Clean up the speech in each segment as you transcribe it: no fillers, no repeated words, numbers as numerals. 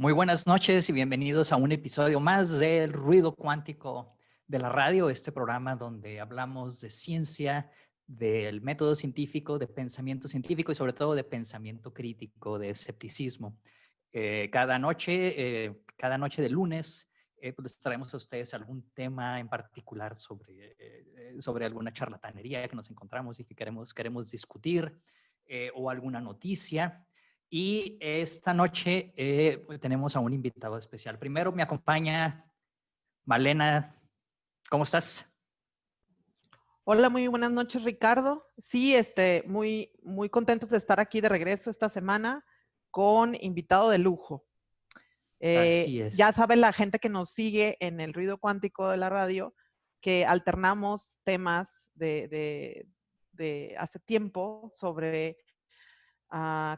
Muy buenas noches y bienvenidos a un episodio más del Ruido Cuántico de la Radio, este programa donde hablamos de ciencia, del método científico, de pensamiento científico y sobre todo de pensamiento crítico, de escepticismo. Cada noche de lunes, pues les traemos a ustedes algún tema en particular sobre alguna charlatanería que nos encontramos y que queremos discutir o alguna noticia. Y esta noche tenemos a un invitado especial. Primero me acompaña Malena. ¿Cómo estás? Hola, muy buenas noches, Ricardo. Sí, muy contentos de estar aquí de regreso esta semana con invitado de lujo. Así es. Ya sabe la gente que nos sigue en el Ruido Cuántico de la Radio que alternamos temas de hace tiempo sobre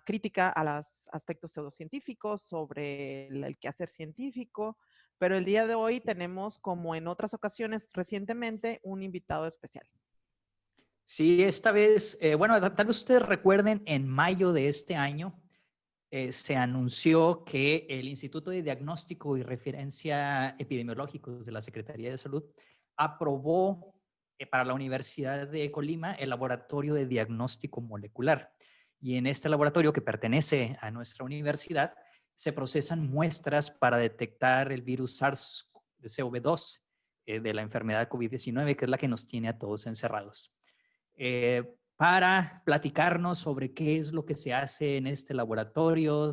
crítica a los aspectos pseudocientíficos, sobre el quehacer científico, pero el día de hoy tenemos, como en otras ocasiones recientemente, un invitado especial. Sí, esta vez, bueno, tal vez ustedes recuerden, en mayo de este año se anunció que el Instituto de Diagnóstico y Referencia Epidemiológicos de la Secretaría de Salud aprobó para la Universidad de Colima el laboratorio de diagnóstico molecular. Y en este laboratorio, que pertenece a nuestra universidad, se procesan muestras para detectar el virus SARS-CoV-2 de la enfermedad COVID-19, que es la que nos tiene a todos encerrados. Para platicarnos sobre qué es lo que se hace en este laboratorio,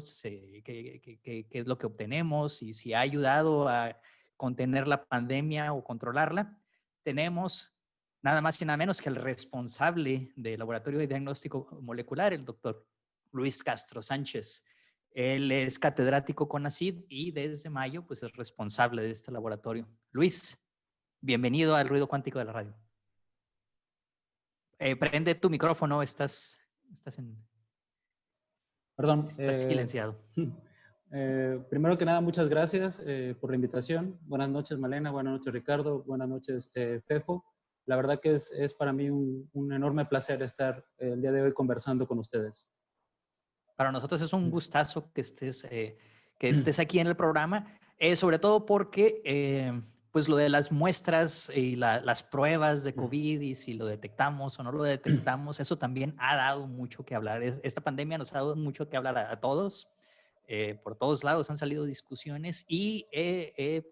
qué es lo que obtenemos y si ha ayudado a contener la pandemia o controlarla, tenemos nada más y nada menos que el responsable del Laboratorio de Diagnóstico Molecular, el doctor Luis Castro Sánchez. Él es catedrático CONACYT y desde mayo pues es responsable de este laboratorio. Luis, bienvenido al Ruido Cuántico de la Radio. Prende tu micrófono, estás silenciado. Primero que nada, muchas gracias por la invitación. Buenas noches, Malena. Buenas noches, Ricardo. Buenas noches, Fefo. La verdad que es para mí un enorme placer estar el día de hoy conversando con ustedes. Para nosotros es un gustazo que estés aquí en el programa, sobre todo porque pues lo de las muestras y las pruebas de COVID y si lo detectamos o no lo detectamos, eso también ha dado mucho que hablar. Esta pandemia nos ha dado mucho que hablar a todos. Por todos lados han salido discusiones y el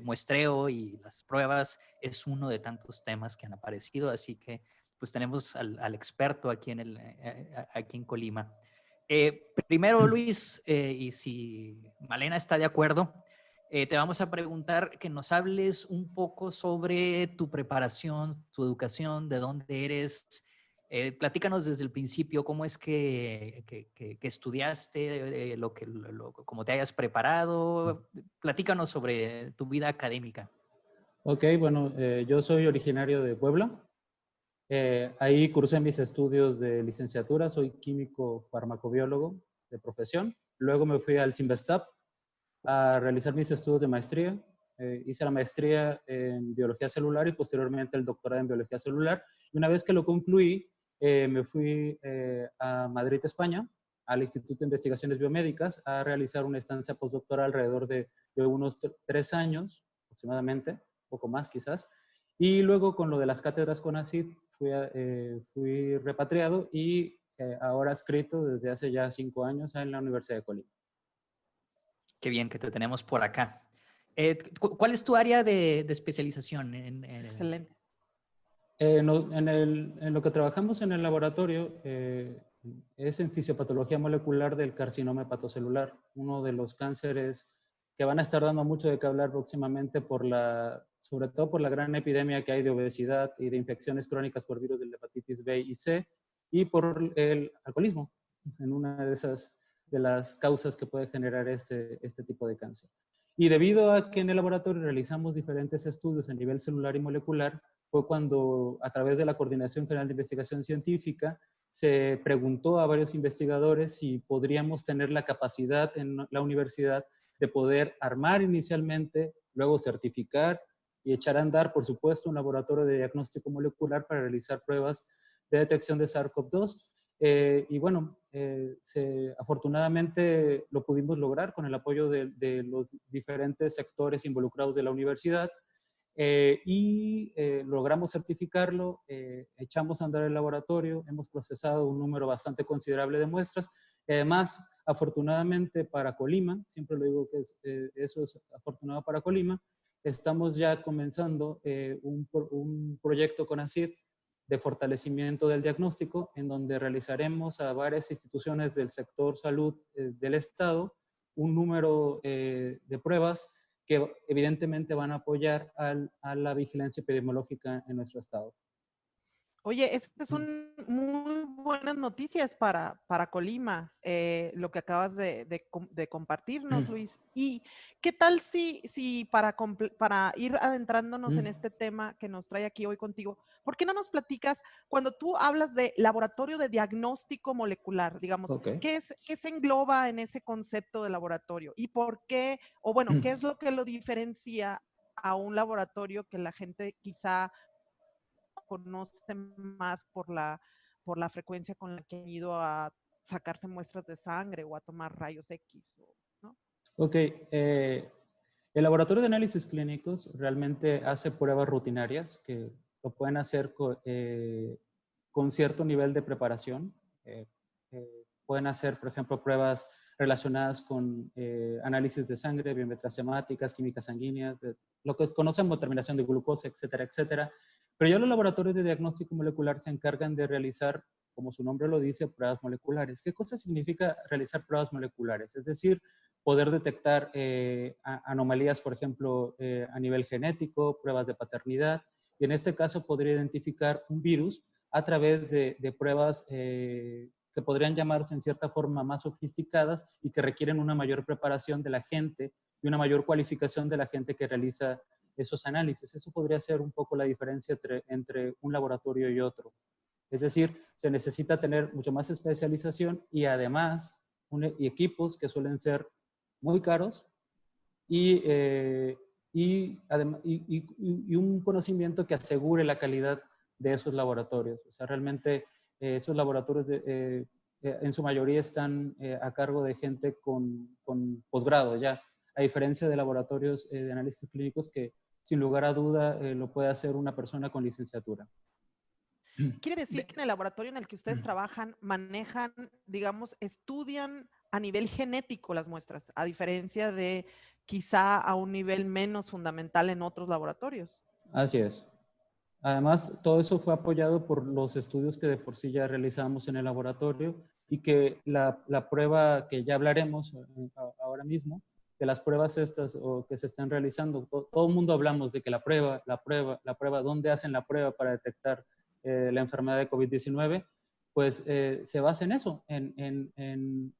muestreo y las pruebas es uno de tantos temas que han aparecido, así que pues tenemos al experto aquí en Colima. Primero, Luis, y si Malena está de acuerdo, te vamos a preguntar que nos hables un poco sobre tu preparación, tu educación, de dónde eres. Platícanos desde el principio cómo es que estudiaste, cómo te hayas preparado. Platícanos sobre tu vida académica. Ok, bueno, yo soy originario de Puebla. Ahí cursé mis estudios de licenciatura, soy químico farmacobiólogo de profesión. Luego me fui al CIMBESTAP a realizar mis estudios de maestría. Hice la maestría en biología celular y posteriormente el doctorado en biología celular. Y una vez que lo concluí, me fui a Madrid, España, al Instituto de Investigaciones Biomédicas, a realizar una estancia postdoctoral alrededor de unos 3 años aproximadamente, poco más quizás. Y luego con lo de las cátedras CONACYT fui repatriado y ahora adscrito desde hace ya 5 años en la Universidad de Colima. Qué bien que te tenemos por acá. ¿Cuál es tu área de especialización? Excelente. En lo que trabajamos en el laboratorio es en fisiopatología molecular del carcinoma hepatocelular, uno de los cánceres que van a estar dando mucho de qué hablar próximamente sobre todo por la gran epidemia que hay de obesidad y de infecciones crónicas por virus de la hepatitis B y C y por el alcoholismo, en una de las causas que puede generar este tipo de cáncer. Y debido a que en el laboratorio realizamos diferentes estudios a nivel celular y molecular, fue cuando a través de la Coordinación General de Investigación Científica se preguntó a varios investigadores si podríamos tener la capacidad en la universidad de poder armar inicialmente, luego certificar y echar a andar, por supuesto, un laboratorio de diagnóstico molecular para realizar pruebas de detección de SARS-CoV-2 Y bueno, afortunadamente lo pudimos lograr con el apoyo de los diferentes sectores involucrados de la universidad. Logramos certificarlo, echamos a andar el laboratorio, hemos procesado un número bastante considerable de muestras. Además, afortunadamente para Colima, siempre lo digo que eso es afortunado para Colima, estamos ya comenzando un proyecto con ACID de fortalecimiento del diagnóstico, en donde realizaremos a varias instituciones del sector salud del Estado un número de pruebas que evidentemente van a apoyar a la vigilancia epidemiológica en nuestro estado. Oye, estas son muy buenas noticias para Colima, lo que acabas de compartirnos, Luis. ¿Y qué tal si para ir adentrándonos en este tema que nos trae aquí hoy contigo, ¿por qué no nos platicas cuando tú hablas de laboratorio de diagnóstico molecular, digamos, Okay. qué se engloba en ese concepto de laboratorio? ¿Y por qué, o bueno, qué es lo que lo diferencia a un laboratorio que la gente quizá conoce más por la frecuencia con la que han ido a sacarse muestras de sangre o a tomar rayos X, ¿no? Ok, el laboratorio de análisis clínicos realmente hace pruebas rutinarias que lo pueden hacer con cierto nivel de preparación. Pueden hacer, por ejemplo, pruebas relacionadas con análisis de sangre, biometrías hemáticas, químicas sanguíneas, lo que conocemos como determinación de glucosa, etcétera, etcétera. Pero ya los laboratorios de diagnóstico molecular se encargan de realizar, como su nombre lo dice, pruebas moleculares. ¿Qué cosa significa realizar pruebas moleculares? Es decir, poder detectar anomalías, por ejemplo, a nivel genético, pruebas de paternidad, y en este caso podría identificar un virus a través de pruebas que podrían llamarse en cierta forma más sofisticadas y que requieren una mayor preparación de la gente y una mayor cualificación de la gente que realiza esos análisis. Eso podría ser un poco la diferencia entre un laboratorio y otro. Es decir, se necesita tener mucho más especialización y además y equipos que suelen ser muy caros y un conocimiento que asegure la calidad de esos laboratorios. O sea, realmente esos laboratorios en su mayoría están a cargo de gente con posgrado ya, a diferencia de laboratorios de análisis clínicos que sin lugar a duda lo puede hacer una persona con licenciatura. Quiere decir que en el laboratorio en el que ustedes trabajan, manejan, digamos, estudian a nivel genético las muestras, a diferencia de quizá a un nivel menos fundamental en otros laboratorios. Así es. Además, todo eso fue apoyado por los estudios que de por sí ya realizamos en el laboratorio y que la prueba que ya hablaremos ahora mismo, de las pruebas estas o que se están realizando, todo el mundo hablamos de que la prueba, ¿dónde hacen la prueba para detectar la enfermedad de COVID-19? Pues se basa en eso, en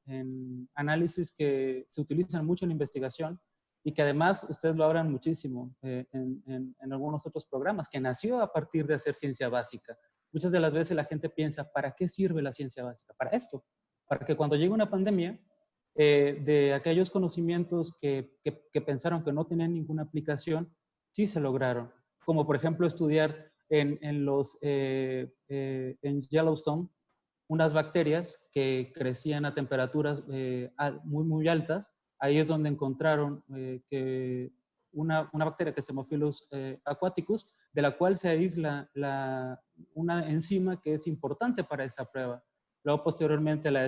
análisis que se utilizan mucho en investigación y que además ustedes lo hablan muchísimo en algunos otros programas, que nació a partir de hacer ciencia básica. Muchas de las veces la gente piensa, ¿para qué sirve la ciencia básica? Para esto, para que cuando llegue una pandemia, de aquellos conocimientos que pensaron que no tenían ninguna aplicación, sí se lograron. Como por ejemplo estudiar en Yellowstone unas bacterias que crecían a temperaturas muy, muy altas. Ahí es donde encontraron que una bacteria que es Haemophilus aquaticus, de la cual se aísla una enzima que es importante para esta prueba. Luego, posteriormente, la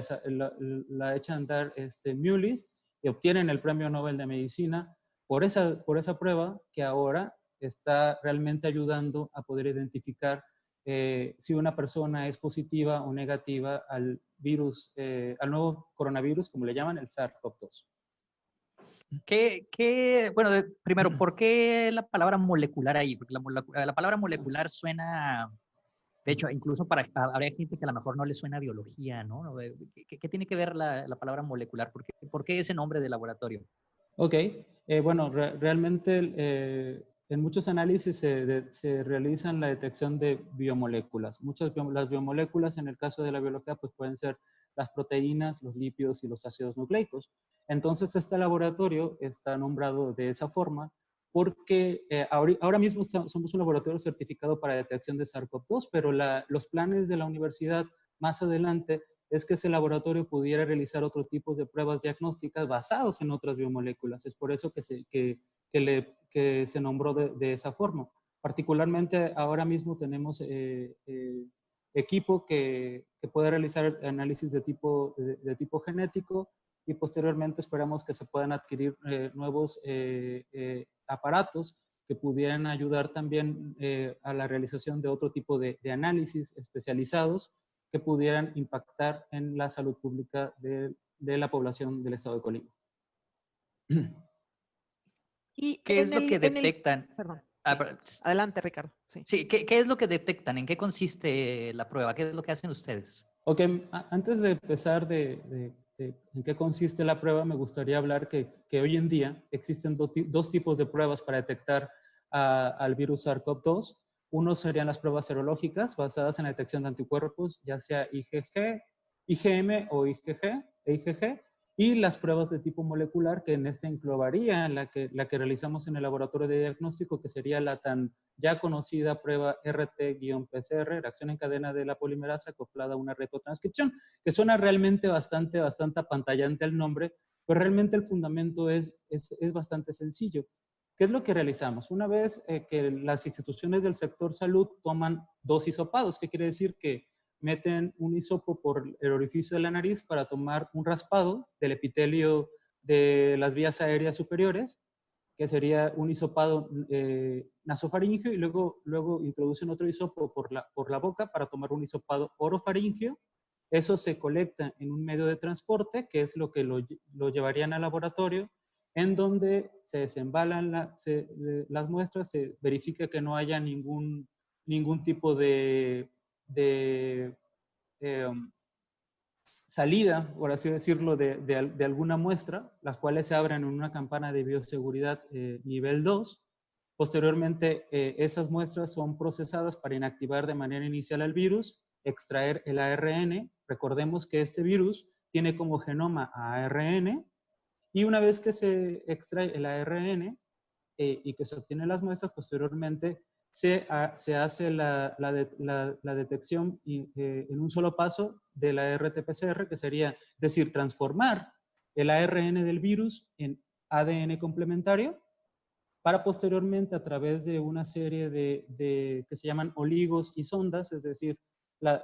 echan a andar Mulis y obtienen el Premio Nobel de Medicina por esa prueba que ahora está realmente ayudando a poder identificar si una persona es positiva o negativa al virus, al nuevo coronavirus, como le llaman, el SARS-CoV-2. Bueno, primero, ¿por qué la palabra molecular ahí? Porque la palabra molecular suena, de hecho, incluso habrá gente que a lo mejor no le suena a biología, ¿no? ¿Qué tiene que ver la palabra molecular? ¿Por qué ese nombre de laboratorio? Ok, bueno, realmente en muchos análisis se realizan la detección de biomoléculas. Las biomoléculas en el caso de la biología pues pueden ser las proteínas, los lípidos y los ácidos nucleicos. Entonces este laboratorio está nombrado de esa forma porque ahora mismo somos un laboratorio certificado para detección de SARS-CoV-2, pero los planes de la universidad más adelante es que ese laboratorio pudiera realizar otro tipo de pruebas diagnósticas basados en otras biomoléculas. Es por eso que se nombró de esa forma. Particularmente ahora mismo tenemos equipo que puede realizar análisis de tipo genético, y posteriormente esperamos que se puedan adquirir nuevos aparatos que pudieran ayudar también a la realización de otro tipo de análisis especializados que pudieran impactar en la salud pública de la población del estado de Colima. Y ¿Qué es lo que en el, detectan? perdón. Ah, Adelante, Ricardo. Sí. Sí, ¿qué es lo que detectan? ¿En qué consiste la prueba? ¿Qué es lo que hacen ustedes? Ok, antes de empezar en qué consiste la prueba, me gustaría hablar que hoy en día existen dos tipos de pruebas para detectar al virus SARS-CoV-2. Uno serían las pruebas serológicas basadas en la detección de anticuerpos, ya sea IgG, IgM o IgG, y las pruebas de tipo molecular, que en este englobaría la que realizamos en el laboratorio de diagnóstico, que sería la tan ya conocida prueba RT-PCR, reacción en cadena de la polimerasa acoplada a una retrotranscripción, que suena realmente bastante apantallante el nombre, pero realmente el fundamento es bastante sencillo. ¿Qué es lo que realizamos? Una vez que las instituciones del sector salud toman dos hisopados, ¿qué quiere decir? Que meten un hisopo por el orificio de la nariz para tomar un raspado del epitelio de las vías aéreas superiores, que sería un hisopado nasofaringeo, y luego introducen otro hisopo por la boca para tomar un hisopado orofaringeo. Eso se colecta en un medio de transporte, que es lo que lo llevarían al laboratorio, en donde se desembalan las muestras, se verifica que no haya ningún tipo de salida, por así decirlo, de alguna muestra, las cuales se abren en una campana de bioseguridad nivel 2. Posteriormente, esas muestras son procesadas para inactivar de manera inicial al virus, extraer el ARN. Recordemos que este virus tiene como genoma ARN, y una vez que se extrae el ARN y que se obtienen las muestras, posteriormente se hace la detección en un solo paso de la RT-PCR, que sería, es decir, transformar el ARN del virus en ADN complementario, para posteriormente, a través de una serie que se llaman oligos y sondas, es decir,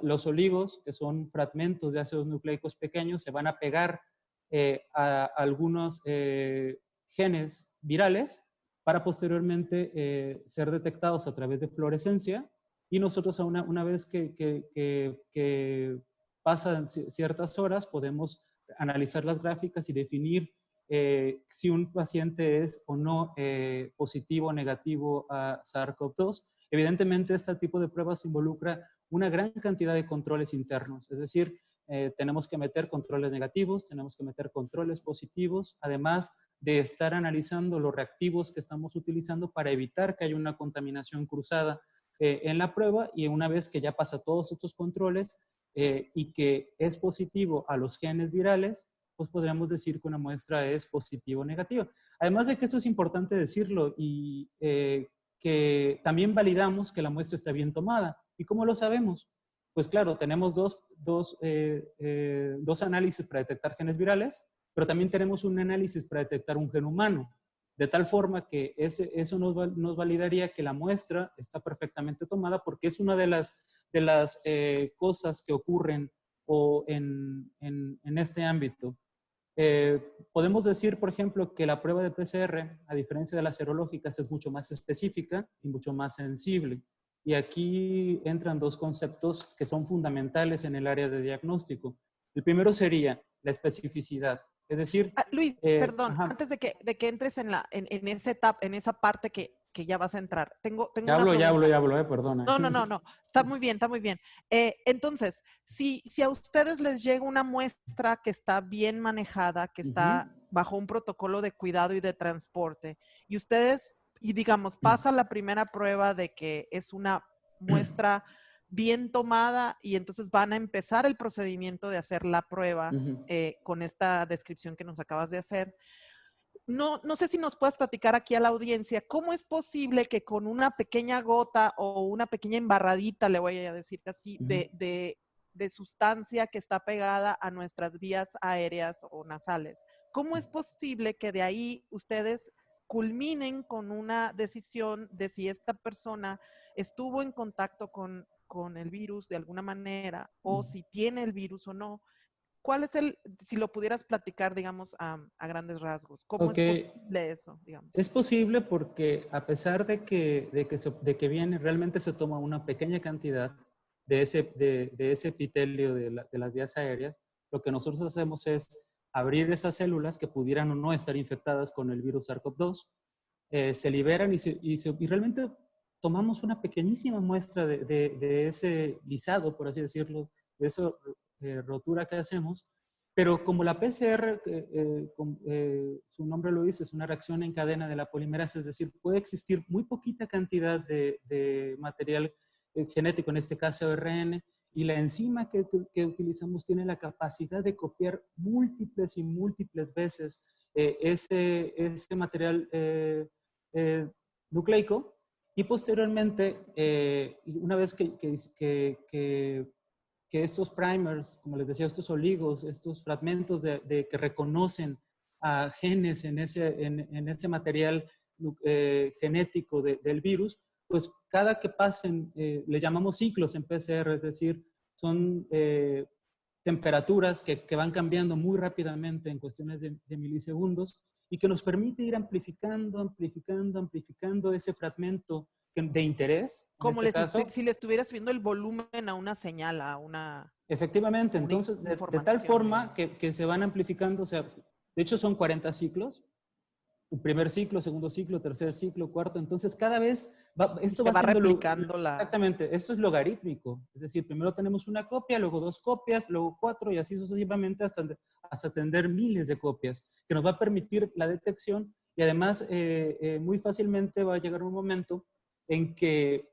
los oligos, que son fragmentos de ácidos nucleicos pequeños, se van a pegar a algunos genes virales para posteriormente ser detectados a través de fluorescencia, y nosotros una vez que pasan ciertas horas podemos analizar las gráficas y definir si un paciente es o no positivo o negativo a SARS-CoV-2. Evidentemente, este tipo de pruebas involucra una gran cantidad de controles internos, es decir, tenemos que meter controles negativos, tenemos que meter controles positivos, además de estar analizando los reactivos que estamos utilizando para evitar que haya una contaminación cruzada en la prueba, y una vez que ya pasa todos estos controles y que es positivo a los genes virales, pues podríamos decir que una muestra es positiva o negativa. Además de que esto es importante decirlo, y que también validamos que la muestra está bien tomada. ¿Y cómo lo sabemos? Pues claro, tenemos dos análisis para detectar genes virales, pero también tenemos un análisis para detectar un gen humano, de tal forma que eso nos validaría que la muestra está perfectamente tomada, porque es una de las cosas que ocurren en este ámbito. Podemos decir, por ejemplo, que la prueba de PCR, a diferencia de las serológicas, es mucho más específica y mucho más sensible. Y aquí entran dos conceptos que son fundamentales en el área de diagnóstico. El primero sería la especificidad, es decir... Luis, perdón, ajá. antes de que entres en esa etapa, en esa parte que ya vas a entrar, tengo Ya una pregunta. Ya hablo, perdona. No, está muy bien, está muy bien. Entonces, si a ustedes les llega una muestra que está bien manejada, que está bajo un protocolo de cuidado y de transporte, y ustedes, y digamos, pasa la primera prueba de que es una muestra bien tomada, y entonces van a empezar el procedimiento de hacer la prueba con esta descripción que nos acabas de hacer. No sé si nos puedes platicar aquí a la audiencia, ¿cómo es posible que con una pequeña gota o una pequeña embarradita, le voy a decir así, de de sustancia que está pegada a nuestras vías aéreas o nasales. ¿Cómo es posible que de ahí ustedes culminen con una decisión de si esta persona estuvo en contacto con el virus de alguna manera o si tiene el virus o no? ¿Cuál es si lo pudieras platicar, digamos, a grandes rasgos? ¿Cómo es posible eso, digamos? Es posible porque a pesar de que viene, realmente se toma una pequeña cantidad de ese epitelio de las vías aéreas, lo que nosotros hacemos es abrir esas células que pudieran o no estar infectadas con el virus SARS-CoV-2, se liberan y realmente tomamos una pequeñísima muestra de ese guisado, por así decirlo, de esa rotura que hacemos. Pero como la PCR, su nombre lo dice, es una reacción en cadena de la polimerasa, es decir, puede existir muy poquita cantidad de material genético, en este caso ARN, y la enzima que utilizamos tiene la capacidad de copiar múltiples y múltiples veces ese material nucleico, y posteriormente, una vez que estos primers, como les decía, estos oligos, estos fragmentos que reconocen a genes en ese material genético del virus, pues cada que pasen, le llamamos ciclos en PCR, es decir, son temperaturas que van cambiando muy rápidamente en cuestiones de milisegundos y que nos permite ir amplificando ese fragmento de interés. Como en este caso, si le estuviera subiendo el volumen a una señal, a una... Efectivamente, entonces, de tal forma que se van amplificando, o sea, de hecho son 40 ciclos, un primer ciclo, segundo ciclo, tercer ciclo, cuarto, entonces cada vez esto va siendo replicando exactamente, esto es logarítmico, es decir, primero tenemos una copia, luego 2 copias, luego 4 y así sucesivamente hasta tener miles de copias, que nos va a permitir la detección y además muy fácilmente va a llegar un momento en que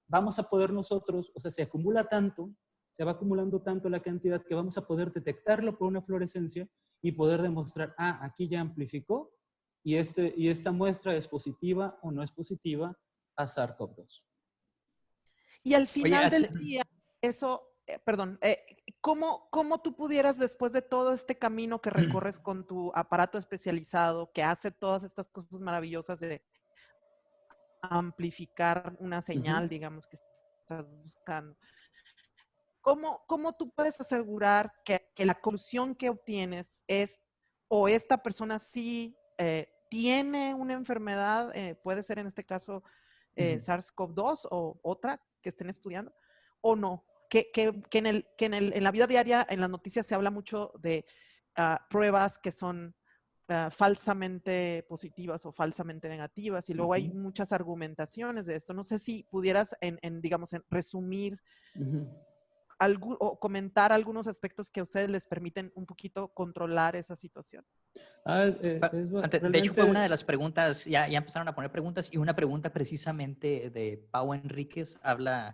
vamos a poder nosotros, o sea, se va acumulando tanto la cantidad que vamos a poder detectarlo por una fluorescencia y poder demostrar, aquí ya amplificó y esta muestra es positiva o no es positiva a SARS-CoV-2. Y al final del día, eso, perdón, ¿cómo tú pudieras, después de todo este camino que recorres con tu aparato especializado, que hace todas estas cosas maravillosas de amplificar una señal, digamos, que estás buscando, ¿cómo tú puedes asegurar que la conclusión que obtienes es, o esta persona sí tiene una enfermedad, puede ser en este caso SARS-CoV-2 o otra que estén estudiando, o no? Que en la vida diaria, en las noticias se habla mucho de pruebas que son falsamente positivas o falsamente negativas, y luego hay muchas argumentaciones de esto. No sé si pudieras, digamos, en resumir o comentar algunos aspectos que a ustedes les permiten un poquito controlar esa situación. De hecho, fue una de las preguntas, ya empezaron a poner preguntas, y una pregunta precisamente de Pau Enríquez habla,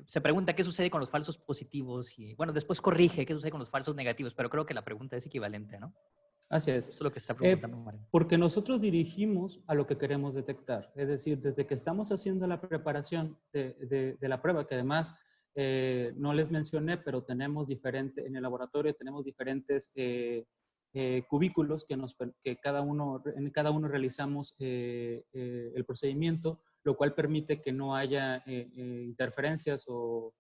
se pregunta qué sucede con los falsos positivos y, bueno, después corrige qué sucede con los falsos negativos, pero creo que la pregunta es equivalente, ¿no? Así es. Eso es lo que está preguntando María. Porque nosotros dirigimos a lo que queremos detectar. Es decir, desde que estamos haciendo la preparación de la prueba, que además no les mencioné, pero tenemos en el laboratorio tenemos diferentes cubículos que en cada uno realizamos el procedimiento, lo cual permite que no haya interferencias o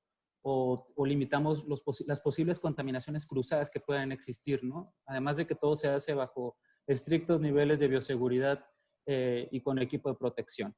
limitamos las posibles contaminaciones cruzadas que puedan existir, ¿no? Además de que todo se hace bajo estrictos niveles de bioseguridad y con equipo de protección.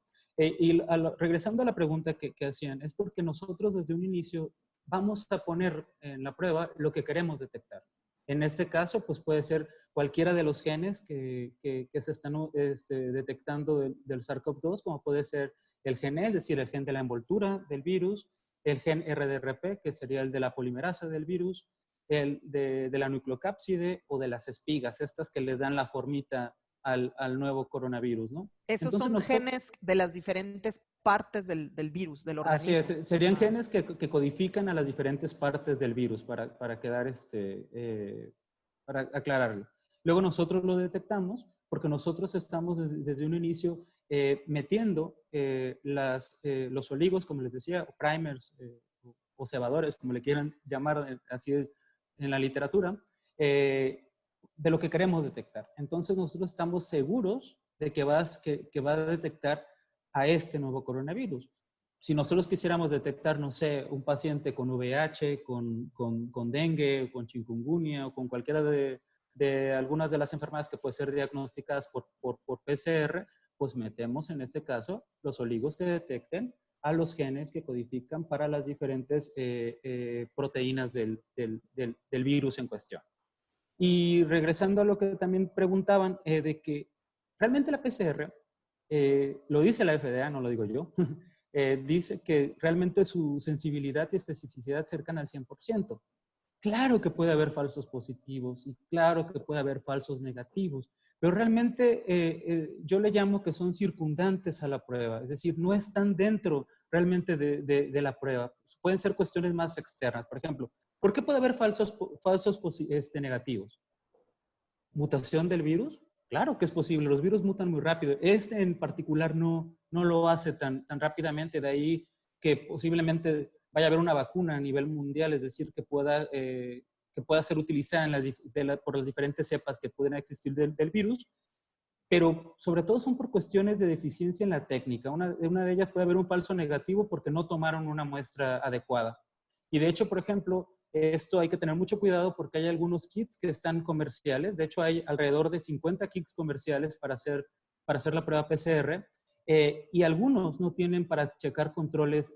Regresando a la pregunta que hacían, es porque nosotros desde un inicio vamos a poner en la prueba lo que queremos detectar. En este caso, pues puede ser cualquiera de los genes que se están detectando del SARS-CoV-2, como puede ser el gen E, es decir, el gen de la envoltura del virus, el gen RDRP, que sería el de la polimerasa del virus, el de la nucleocápside o de las espigas, estas que les dan la formita al nuevo coronavirus, ¿no? Esos son genes de las diferentes partes del virus, del organismo. Así es, serían genes que codifican a las diferentes partes del virus para aclararlo. Luego nosotros lo detectamos porque nosotros estamos desde un inicio metiendo los oligos, como les decía, primers o cebadores, como le quieran llamar así en la literatura, de lo que queremos detectar. Entonces nosotros estamos seguros de que va a detectar a este nuevo coronavirus. Si nosotros quisiéramos detectar, no sé, un paciente con VIH, con dengue, con chikungunya o con cualquiera de algunas de las enfermedades que pueden ser diagnosticadas por PCR, pues metemos en este caso los oligos que detecten a los genes que codifican para las diferentes proteínas del virus en cuestión. Y regresando a lo que también preguntaban, de que realmente la PCR, lo dice la FDA, no lo digo yo, dice que realmente su sensibilidad y especificidad cercana al 100%. Claro que puede haber falsos positivos y claro que puede haber falsos negativos, pero realmente yo le llamo que son circundantes a la prueba, es decir, no están dentro realmente de la prueba. Pueden ser cuestiones más externas. Por ejemplo, ¿por qué puede haber falsos negativos? ¿Mutación del virus? Claro que es posible, los virus mutan muy rápido. Este en particular no lo hace tan rápidamente, de ahí que posiblemente vaya a haber una vacuna a nivel mundial, es decir, que pueda ser utilizada por las diferentes cepas que pueden existir del virus, pero sobre todo son por cuestiones de deficiencia en la técnica. Una de ellas puede haber un falso negativo porque no tomaron una muestra adecuada. Y de hecho, por ejemplo, esto hay que tener mucho cuidado porque hay algunos kits que están comerciales. De hecho, hay alrededor de 50 kits comerciales para hacer la prueba PCR. Y algunos no tienen para checar controles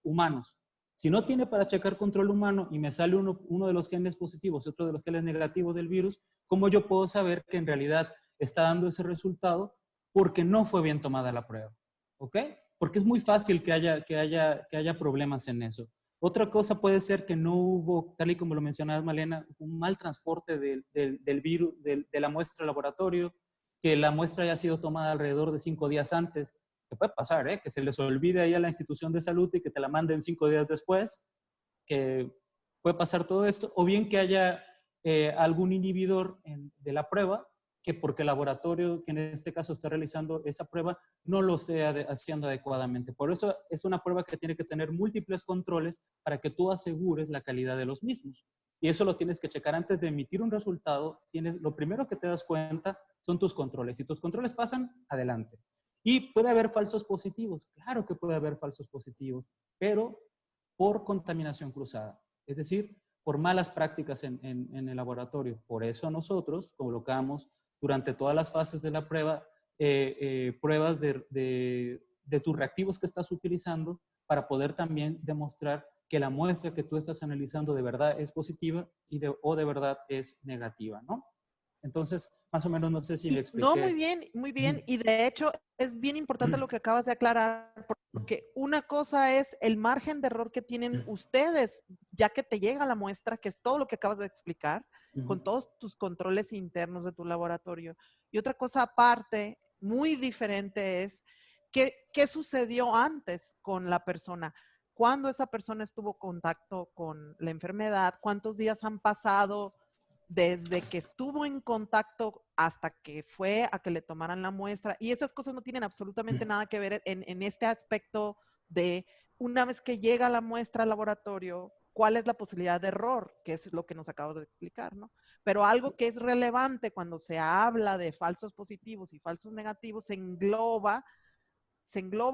humanos. Si no tiene para checar control humano y me sale uno de los genes positivos y otro de los genes negativos del virus, ¿cómo yo puedo saber que en realidad está dando ese resultado? Porque no fue bien tomada la prueba. ¿Ok? Porque es muy fácil que haya problemas en eso. Otra cosa puede ser que no hubo, tal y como lo mencionabas, Malena, un mal transporte del virus, de la muestra al laboratorio, que la muestra haya sido tomada alrededor de 5 días antes. Que puede pasar, ¿eh? Que se les olvide ahí a la institución de salud y que te la manden 5 días después, que puede pasar todo esto, o bien que haya algún inhibidor de la prueba, que porque el laboratorio que en este caso está realizando esa prueba no lo esté haciendo adecuadamente. Por eso es una prueba que tiene que tener múltiples controles para que tú asegures la calidad de los mismos. Y eso lo tienes que checar antes de emitir un resultado. Lo primero que te das cuenta son tus controles. Si tus controles pasan, adelante. Y puede haber falsos positivos. Claro que puede haber falsos positivos, pero por contaminación cruzada. Es decir, por malas prácticas en el laboratorio. Por eso nosotros colocamos durante todas las fases de la prueba pruebas de tus reactivos que estás utilizando para poder también demostrar que la muestra que tú estás analizando de verdad es positiva o de verdad es negativa, ¿no? Entonces, más o menos, no sé si me expliqué. No, muy bien, muy bien. Y de hecho, es bien importante lo que acabas de aclarar, porque una cosa es el margen de error que tienen ustedes, ya que te llega la muestra, que es todo lo que acabas de explicar, con todos tus controles internos de tu laboratorio. Y otra cosa aparte, muy diferente, es qué sucedió antes con la persona. ¿Cuándo esa persona estuvo en contacto con la enfermedad? ¿Cuántos días han pasado desde que estuvo en contacto hasta que fue a que le tomaran la muestra? Y esas cosas no tienen absolutamente nada que ver en este aspecto de una vez que llega la muestra al laboratorio, ¿cuál es la posibilidad de error? Que es lo que nos acabas de explicar, ¿no? Pero algo que es relevante cuando se habla de falsos positivos y falsos negativos se engloba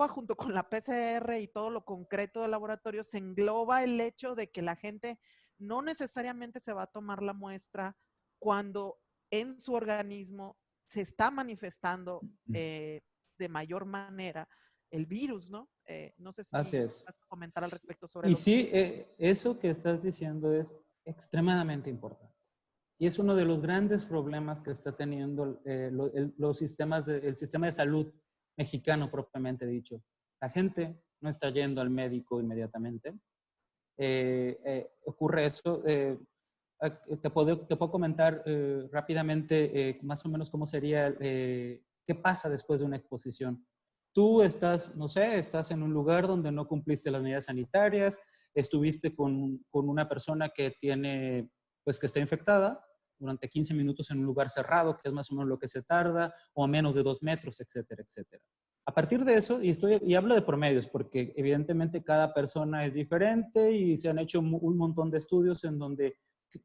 junto con la PCR y todo lo concreto del laboratorio, se engloba el hecho de que la gente no necesariamente se va a tomar la muestra cuando en su organismo se está manifestando de mayor manera el virus, ¿no? No sé si Así es. vas a comentar al respecto sobre Y lo sí, eso que estás diciendo es extremadamente importante. Y es uno de los grandes problemas que está teniendo el sistema de salud mexicano propiamente dicho. La gente no está yendo al médico inmediatamente. Ocurre eso. Te puedo comentar rápidamente más o menos cómo sería, qué pasa después de una exposición. Tú estás, no sé, estás en un lugar donde no cumpliste las medidas sanitarias, estuviste con una persona que tiene, pues que está infectada durante 15 minutos en un lugar cerrado, que es más o menos lo que se tarda, o a menos de 2 metros, etcétera, etcétera. A partir de eso, y hablo de promedios, porque evidentemente cada persona es diferente y se han hecho un montón de estudios en donde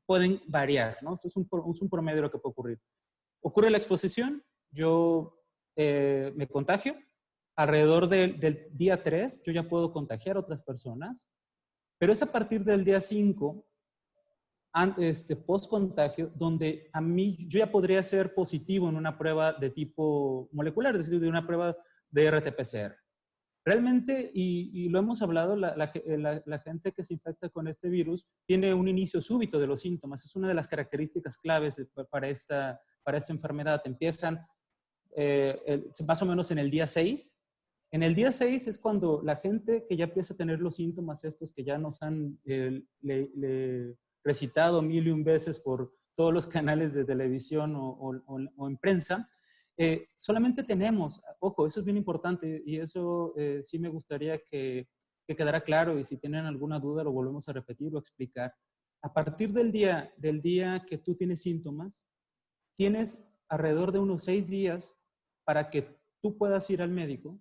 pueden variar, ¿no? Eso es un promedio de lo que puede ocurrir. Ocurre la exposición, yo me contagio, alrededor del día 3 yo ya puedo contagiar a otras personas, pero es a partir del día 5, post contagio, donde a mí yo ya podría ser positivo en una prueba de tipo molecular, es decir, de una prueba de RT-PCR. Realmente, y lo hemos hablado, la gente que se infecta con este virus tiene un inicio súbito de los síntomas. Es una de las características claves para esta enfermedad. Empiezan más o menos en el día 6. En el día 6 es cuando la gente que ya empieza a tener los síntomas estos que ya nos han recitado 1001 veces por todos los canales de televisión o en prensa, solamente tenemos, ojo, eso es bien importante y eso sí me gustaría que quedara claro, y si tienen alguna duda lo volvemos a repetir o explicar. A partir del día que tú tienes síntomas, tienes alrededor de unos 6 días para que tú puedas ir al médico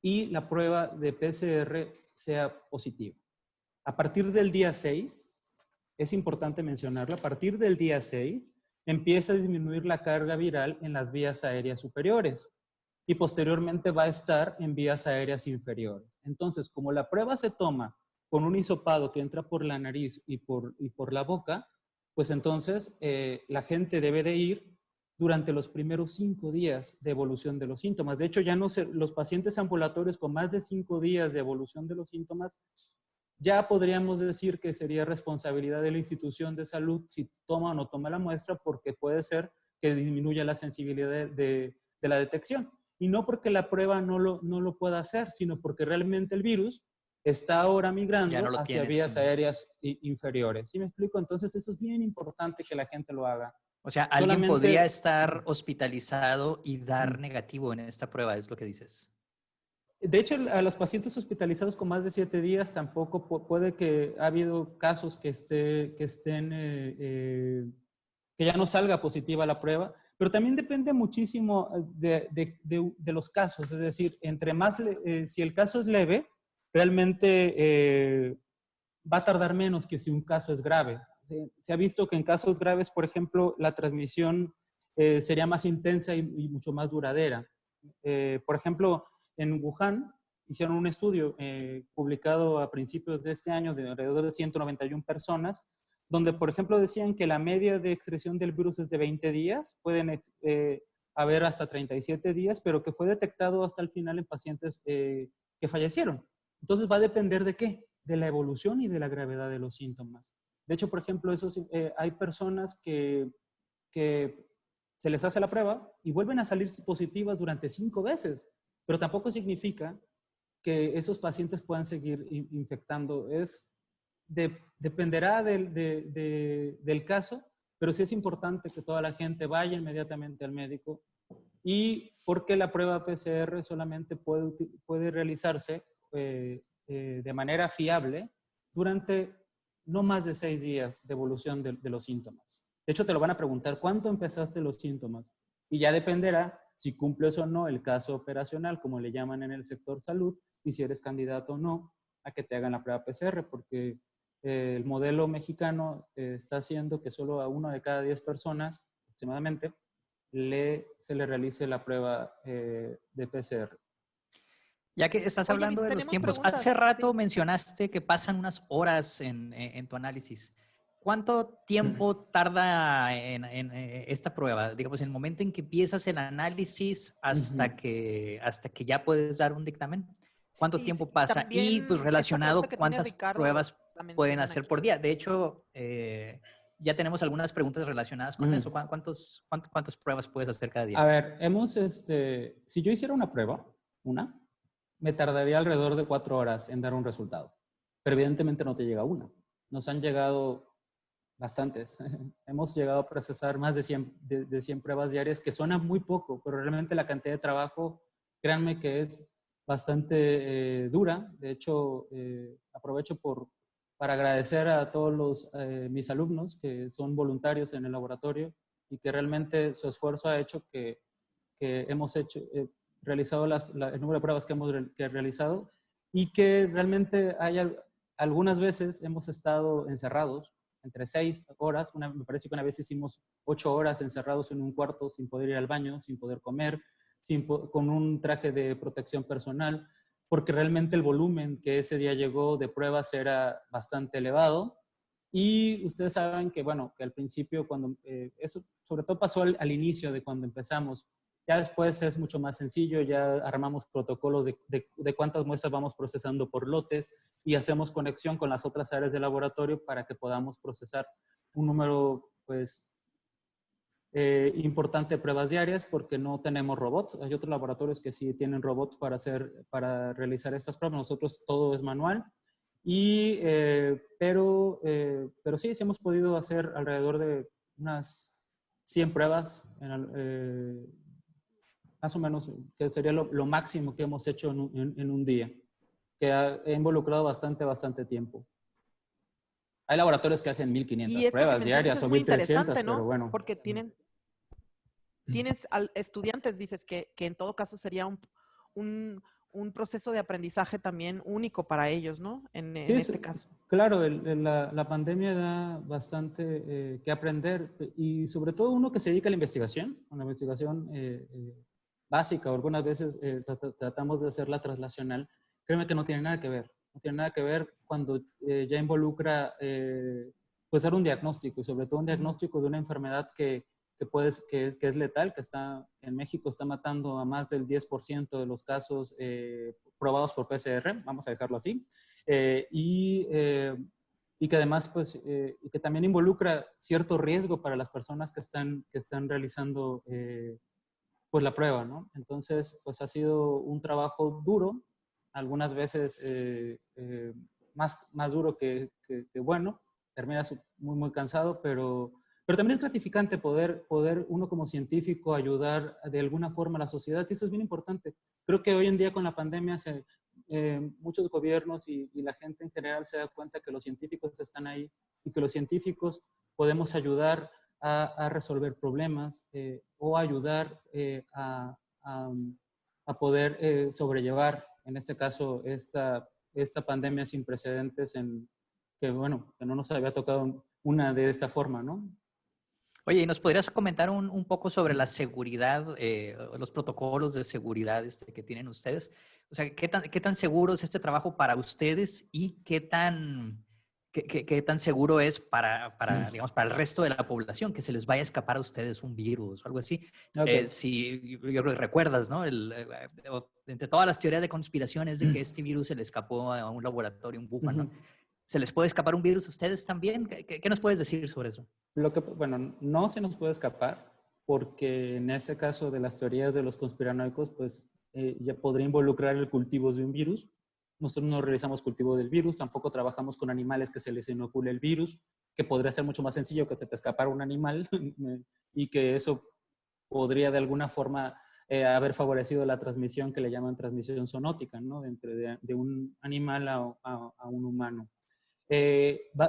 y la prueba de PCR sea positiva. A partir del día 6, es importante mencionarlo, a partir del día 6 empieza a disminuir la carga viral en las vías aéreas superiores y posteriormente va a estar en vías aéreas inferiores. Entonces, como la prueba se toma con un hisopado que entra por la nariz y por la boca, pues entonces la gente debe de ir durante los primeros 5 días de evolución de los síntomas. De hecho, ya no los pacientes ambulatorios con más de 5 días de evolución de los síntomas, ya podríamos decir que sería responsabilidad de la institución de salud si toma o no toma la muestra, porque puede ser que disminuya la sensibilidad de la detección. Y no porque la prueba no lo pueda hacer, sino porque realmente el virus está ahora migrando hacia vías aéreas inferiores. ¿Sí me explico? Entonces eso es bien importante que la gente lo haga. O sea, alguien podría estar hospitalizado y dar negativo en esta prueba, es lo que dices. De hecho, a los pacientes hospitalizados con más de 7 días tampoco puede que ha habido casos que ya no salga positiva la prueba, pero también depende muchísimo de los casos. Es decir, entre más, si el caso es leve, realmente va a tardar menos que si un caso es grave. Se ha visto que en casos graves, por ejemplo, la transmisión sería más intensa y mucho más duradera. Por ejemplo, en Wuhan hicieron un estudio publicado a principios de este año de alrededor de 191 personas, donde, por ejemplo, decían que la media de excreción del virus es de 20 días, pueden haber hasta 37 días, pero que fue detectado hasta el final en pacientes que fallecieron. Entonces va a depender de qué, de la evolución y de la gravedad de los síntomas. De hecho, por ejemplo, hay personas que se les hace la prueba y vuelven a salir positivas durante 5 veces, pero tampoco significa que esos pacientes puedan seguir infectando. Dependerá del caso, pero sí es importante que toda la gente vaya inmediatamente al médico, y porque la prueba PCR solamente puede realizarse de manera fiable durante no más de 6 días de evolución de los síntomas. De hecho, te lo van a preguntar, ¿cuánto empezaste los síntomas? Y ya dependerá si cumples o no el caso operacional, como le llaman en el sector salud, y si eres candidato o no a que te hagan la prueba PCR, porque el modelo mexicano está haciendo que solo a 1 de cada 10 personas, aproximadamente, se le realice la prueba de PCR. Ya que estás hablando de los tiempos, hace rato mencionaste que pasan unas horas en tu análisis. ¿Cuánto tiempo tarda en esta prueba? Digamos, en el momento en que empiezas el análisis hasta que ya puedes dar un dictamen. ¿Cuánto tiempo pasa? Y pues relacionado, ¿cuántas pruebas pueden hacer por día? De hecho, ya tenemos algunas preguntas relacionadas con eso. ¿Cuántas pruebas puedes hacer cada día? A ver, si yo hiciera una prueba, me tardaría alrededor de 4 horas en dar un resultado. Pero evidentemente no te llega una. Nos han llegado bastantes. Hemos llegado a procesar más de 100 pruebas diarias, que suena muy poco, pero realmente la cantidad de trabajo, créanme que es bastante dura. De hecho, aprovecho para agradecer a todos mis alumnos que son voluntarios en el laboratorio y que realmente su esfuerzo ha hecho que hemos realizado el número de pruebas que he realizado, y que realmente algunas veces hemos estado encerrados entre 6 horas, me parece que una vez hicimos 8 horas encerrados en un cuarto sin poder ir al baño, sin poder comer, con un traje de protección personal, porque realmente el volumen que ese día llegó de pruebas era bastante elevado. Y ustedes saben que, bueno, que al principio, eso sobre todo pasó al inicio de cuando empezamos. Ya después es mucho más sencillo, ya armamos protocolos de cuántas muestras vamos procesando por lotes y hacemos conexión con las otras áreas del laboratorio para que podamos procesar un número, pues, importante de pruebas diarias, porque no tenemos robots. Hay otros laboratorios que sí tienen robots para realizar estas pruebas. Nosotros todo es manual. Pero sí hemos podido hacer alrededor de unas 100 pruebas, más o menos, que sería lo máximo que hemos hecho en un día, que ha involucrado bastante tiempo. Hay laboratorios que hacen 1.500 Y esto que pruebas mencionas diarias es o muy 1.300, interesante, pero ¿no? bueno. Porque tienes estudiantes, dices, que en todo caso sería un proceso de aprendizaje también único para ellos, ¿no? En Sí, este caso. claro, la pandemia da bastante que aprender, y sobre todo uno que se dedica a la investigación básica, o algunas veces tratamos de hacerla traslacional. Créeme que no tiene nada que ver. No tiene nada que ver cuando ya involucra pues dar un diagnóstico, y sobre todo un diagnóstico de una enfermedad que es letal, que en México está matando a más del 10% de los casos probados por PCR, vamos a dejarlo así, y que además, pues, y que también involucra cierto riesgo para las personas que están realizando pues la prueba, ¿no? Entonces, pues ha sido un trabajo duro, algunas veces más duro que bueno, terminas muy cansado, pero también es gratificante poder uno como científico ayudar de alguna forma a la sociedad, y eso es bien importante. Creo que hoy en día con la pandemia muchos gobiernos y la gente en general se da cuenta que los científicos están ahí, y que los científicos podemos ayudar a resolver problemas o ayudar a poder sobrellevar, en este caso, esta pandemia sin precedentes, que bueno, que no nos había tocado una de esta forma, ¿no? Oye, ¿y nos podrías comentar un poco sobre la seguridad, los protocolos de seguridad que tienen ustedes? O sea, ¿qué tan seguro es este trabajo para ustedes, y qué tan seguro es digamos, para el resto de la población, que se les vaya a escapar a ustedes un virus o algo así? Okay. Si yo creo que recuerdas, ¿no? Entre todas las teorías de conspiración es de que este virus se le escapó a un laboratorio en Wuhan, ¿no? ¿Se les puede escapar un virus a ustedes también? ¿Qué nos puedes decir sobre eso? Bueno, no se nos puede escapar, porque en ese caso de las teorías de los conspiranoicos, pues ya podría involucrar el cultivo de un virus. Nosotros no realizamos cultivo del virus, tampoco trabajamos con animales que se les inocule el virus, que podría ser mucho más sencillo que se te escapara un animal y que eso podría de alguna forma haber favorecido la transmisión que le llaman transmisión zoonótica, ¿no? De un animal a un humano.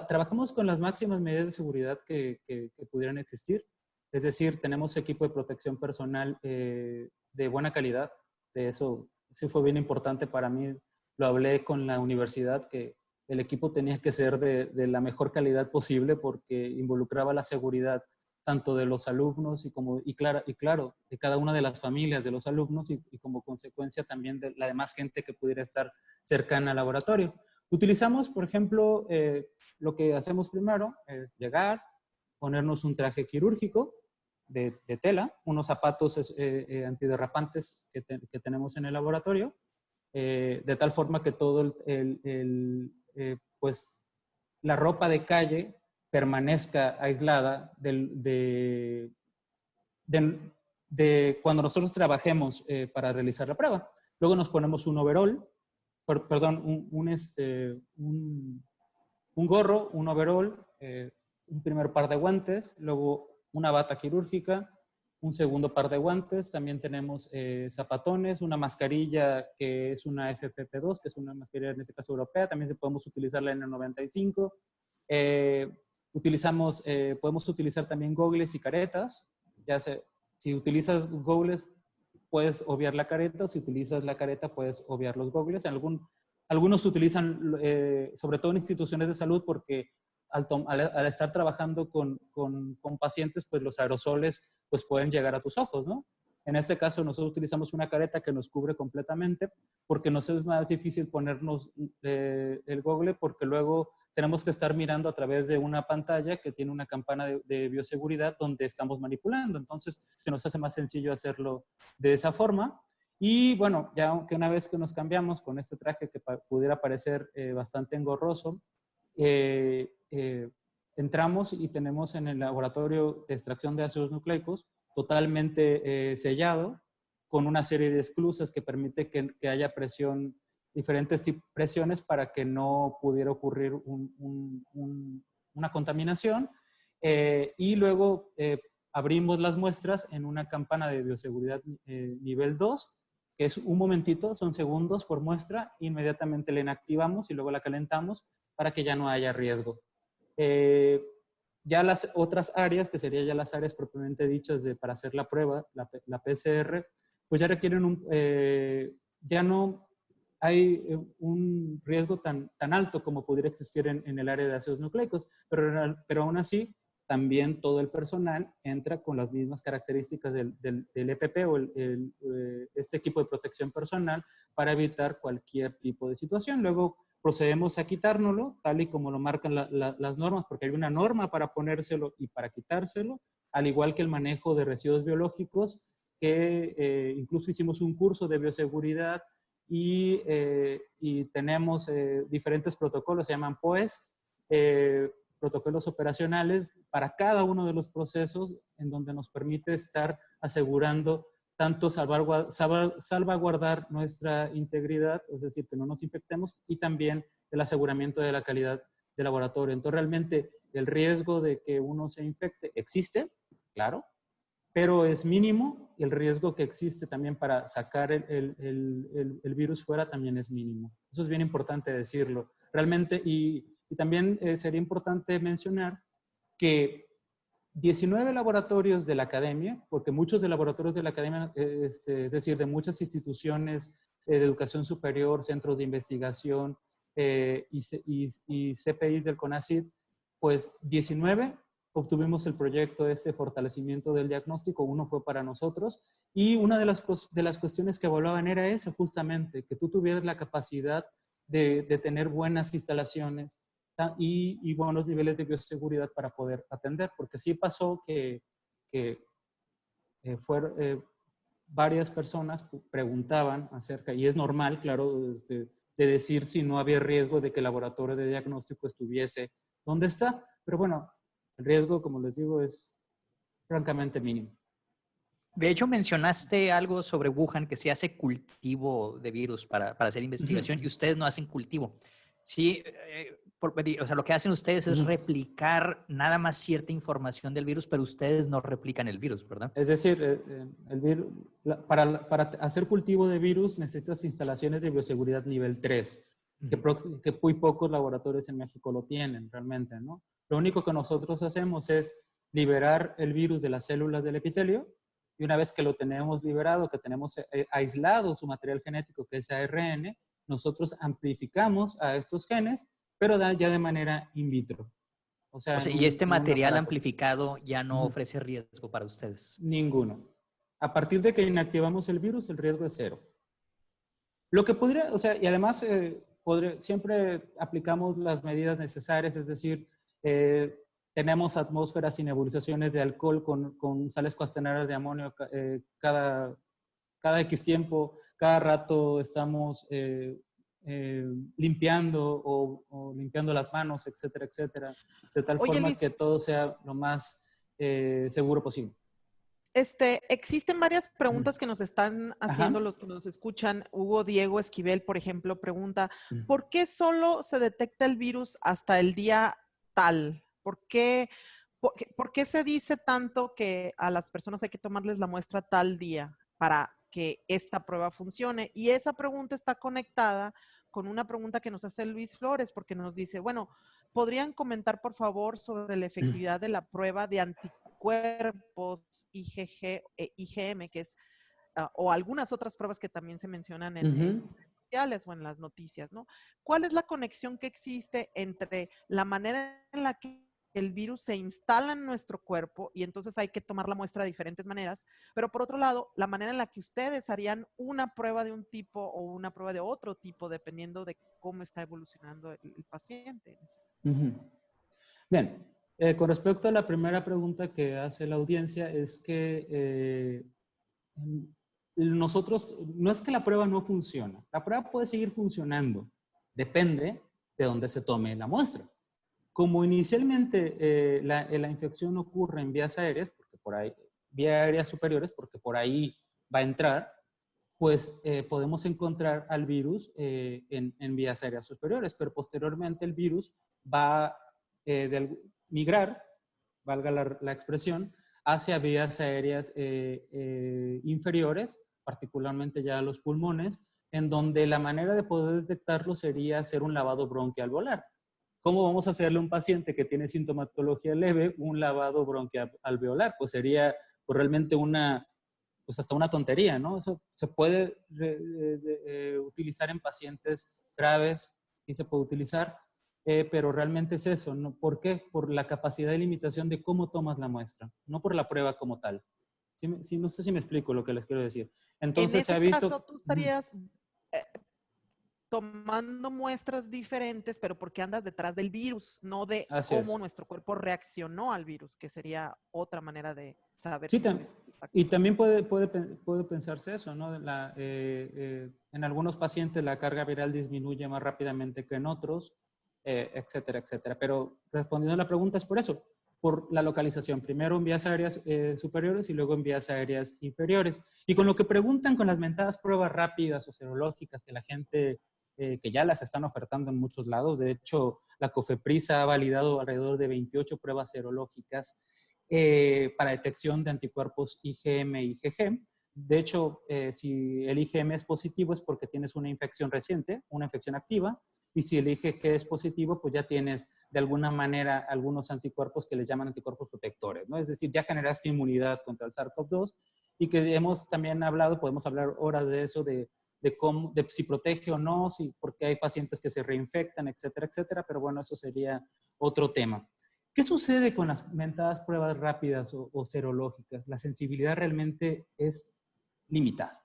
Trabajamos con las máximas medidas de seguridad que pudieran existir. Es decir, tenemos equipo de protección personal de buena calidad. Eso sí fue bien importante para mí. Lo hablé con la universidad, que el equipo tenía que ser de la mejor calidad posible, porque involucraba la seguridad tanto de los alumnos y claro, de cada una de las familias de los alumnos, y como consecuencia también de la demás gente que pudiera estar cercana al laboratorio. Utilizamos, por ejemplo, lo que hacemos primero es llegar, ponernos un traje quirúrgico de tela, unos zapatos antiderrapantes que tenemos en el laboratorio, de tal forma que todo pues, la ropa de calle permanezca aislada de cuando nosotros trabajemos para realizar la prueba. Luego nos ponemos un overall, un gorro, un overall, un primer par de guantes, luego una bata quirúrgica, un segundo par de guantes, también tenemos zapatones, una mascarilla que es una FFP2, que es una mascarilla en este caso europea, también podemos utilizar la N95, podemos utilizar también gogles y caretas, si utilizas gogles, puedes obviar la careta, o si utilizas la careta puedes obviar los gogles. Algunos utilizan, sobre todo en instituciones de salud, porque al estar trabajando con pacientes, pues los aerosoles pues pueden llegar a tus ojos, ¿no? En este caso nosotros utilizamos una careta que nos cubre completamente, porque nos es más difícil ponernos el gogle, porque luego tenemos que estar mirando a través de una pantalla que tiene una campana de bioseguridad donde estamos manipulando. Entonces se nos hace más sencillo hacerlo de esa forma. Y bueno, ya aunque una vez que nos cambiamos con este traje que pudiera parecer bastante engorroso, entramos y tenemos en el laboratorio de extracción de ácidos nucleicos totalmente sellado, con una serie de esclusas que permite que haya presión, diferentes presiones para que no pudiera ocurrir una contaminación. Y luego abrimos las muestras en una campana de bioseguridad nivel 2, que es un momentito, son segundos por muestra, inmediatamente la inactivamos y luego la calentamos para que ya no haya riesgo. Ya las otras áreas, que serían ya las áreas propiamente dichas para hacer la prueba, la PCR, pues ya requieren ya no hay un riesgo tan alto como pudiera existir en el área de ácidos nucleicos, pero aún así también todo el personal entra con las mismas características del EPP o este equipo de protección personal para evitar cualquier tipo de situación. Luego procedemos a quitárnoslo, tal y como lo marcan las normas, porque hay una norma para ponérselo y para quitárselo, al igual que el manejo de residuos biológicos, que incluso hicimos un curso de bioseguridad y tenemos diferentes protocolos, se llaman POES, protocolos operacionales para cada uno de los procesos, en donde nos permite estar asegurando tanto salvaguardar nuestra integridad, es decir, que no nos infectemos, y también el aseguramiento de la calidad del laboratorio. Entonces, realmente el riesgo de que uno se infecte existe, claro, pero es mínimo, y el riesgo que existe también para sacar el virus fuera también es mínimo. Eso es bien importante decirlo. Realmente, y también sería importante mencionar que 19 laboratorios de la academia, porque muchos de laboratorios de la academia, es decir, de muchas instituciones de educación superior, centros de investigación y CPIs del CONACYT, pues 19 obtuvimos el proyecto de fortalecimiento del diagnóstico, uno fue para nosotros, y una de las cuestiones que evaluaban era eso, justamente, que tú tuvieras la capacidad de tener buenas instalaciones, y buenos niveles de bioseguridad para poder atender, porque sí pasó que varias personas preguntaban acerca, y es normal, claro, de decir si no había riesgo de que el laboratorio de diagnóstico estuviese donde está, pero bueno, el riesgo, como les digo, es francamente mínimo. De hecho, mencionaste algo sobre Wuhan, que se hace cultivo de virus para hacer investigación, y ustedes no hacen cultivo. Sí, o sea, lo que hacen ustedes es replicar nada más cierta información del virus, pero ustedes no replican el virus, ¿verdad? Es decir, el virus, para hacer cultivo de virus necesitas instalaciones de bioseguridad nivel 3, que muy pocos laboratorios en México lo tienen realmente, ¿no? Lo único que nosotros hacemos es liberar el virus de las células del epitelio, y una vez que lo tenemos liberado, que tenemos aislado su material genético, que es ARN, nosotros amplificamos a estos genes, pero ya de manera in vitro. O sea, y este material amplificado ya no ofrece riesgo para ustedes. Ninguno. A partir de que inactivamos el virus, el riesgo es cero. Lo que podría, o sea, y además siempre aplicamos las medidas necesarias, es decir, tenemos atmósferas y nebulizaciones de alcohol con sales cuaternaриas de amonio cada X tiempo, cada rato estamos limpiando o limpiando las manos, etcétera, etcétera, de tal forma Luis, que todo sea lo más seguro posible. Existen varias preguntas que nos están haciendo los que nos escuchan. Hugo Diego Esquivel, por ejemplo, pregunta, ¿por qué solo se detecta el virus hasta el día tal? ¿Por qué se dice tanto que a las personas hay que tomarles la muestra tal día para que esta prueba funcione? Y esa pregunta está conectada con una pregunta que nos hace Luis Flores, porque nos dice, bueno, ¿podrían comentar, por favor, sobre la efectividad de la prueba de anticuerpos IgG e IgM, que es o algunas otras pruebas que también se mencionan en redes sociales o en las noticias, ¿no? ¿Cuál es la conexión que existe entre la manera en la que el virus se instala en nuestro cuerpo y entonces hay que tomar la muestra de diferentes maneras, pero por otro lado, la manera en la que ustedes harían una prueba de un tipo o una prueba de otro tipo, dependiendo de cómo está evolucionando el paciente? Bien, con respecto a la primera pregunta que hace la audiencia, es que nosotros, no es que la prueba no funciona, la prueba puede seguir funcionando, depende de dónde se tome la muestra. Como inicialmente la infección ocurre en vías aéreas, porque por ahí, vías aéreas superiores, porque por ahí va a entrar, pues podemos encontrar al virus en vías aéreas superiores, pero posteriormente el virus va a migrar, valga la expresión, hacia vías aéreas inferiores, particularmente ya los pulmones, en donde la manera de poder detectarlo sería hacer un lavado bronquialveolar. ¿Cómo vamos a hacerle a un paciente que tiene sintomatología leve un lavado bronquialveolar? Pues sería pues, realmente pues hasta una tontería, ¿no? Eso se puede utilizar en pacientes graves y se puede utilizar, pero realmente es eso, ¿no? ¿Por qué? Por la capacidad de limitación de cómo tomas la muestra, no por la prueba como tal. ¿Sí? No sé si me explico lo que les quiero decir. Entonces se ha visto... En ese caso, tú estarías tomando muestras diferentes, pero porque andas detrás del virus, no de cómo nuestro cuerpo reaccionó al virus, que sería otra manera de saber sí, si y también puede pensarse eso, ¿no? En algunos pacientes la carga viral disminuye más rápidamente que en otros, etcétera, etcétera. Pero respondiendo a la pregunta es por eso, por la localización. Primero en vías aéreas superiores y luego en vías aéreas inferiores. Y con lo que preguntan con las mentadas pruebas rápidas o serológicas que la gente, que ya las están ofertando en muchos lados. De hecho, la COFEPRIS ha validado alrededor de 28 pruebas serológicas para detección de anticuerpos IgM y IgG. De hecho, si el IgM es positivo es porque tienes una infección reciente, una infección activa, y si el IgG es positivo, pues ya tienes de alguna manera algunos anticuerpos que les llaman anticuerpos protectores, ¿no? Es decir, ya generaste inmunidad contra el SARS-CoV-2 y que hemos también hablado, podemos hablar horas de eso, de si protege o no, porque hay pacientes que se reinfectan, etcétera, etcétera, pero bueno, eso sería otro tema. ¿Qué sucede con las mentadas pruebas rápidas o serológicas? La sensibilidad realmente es limitada.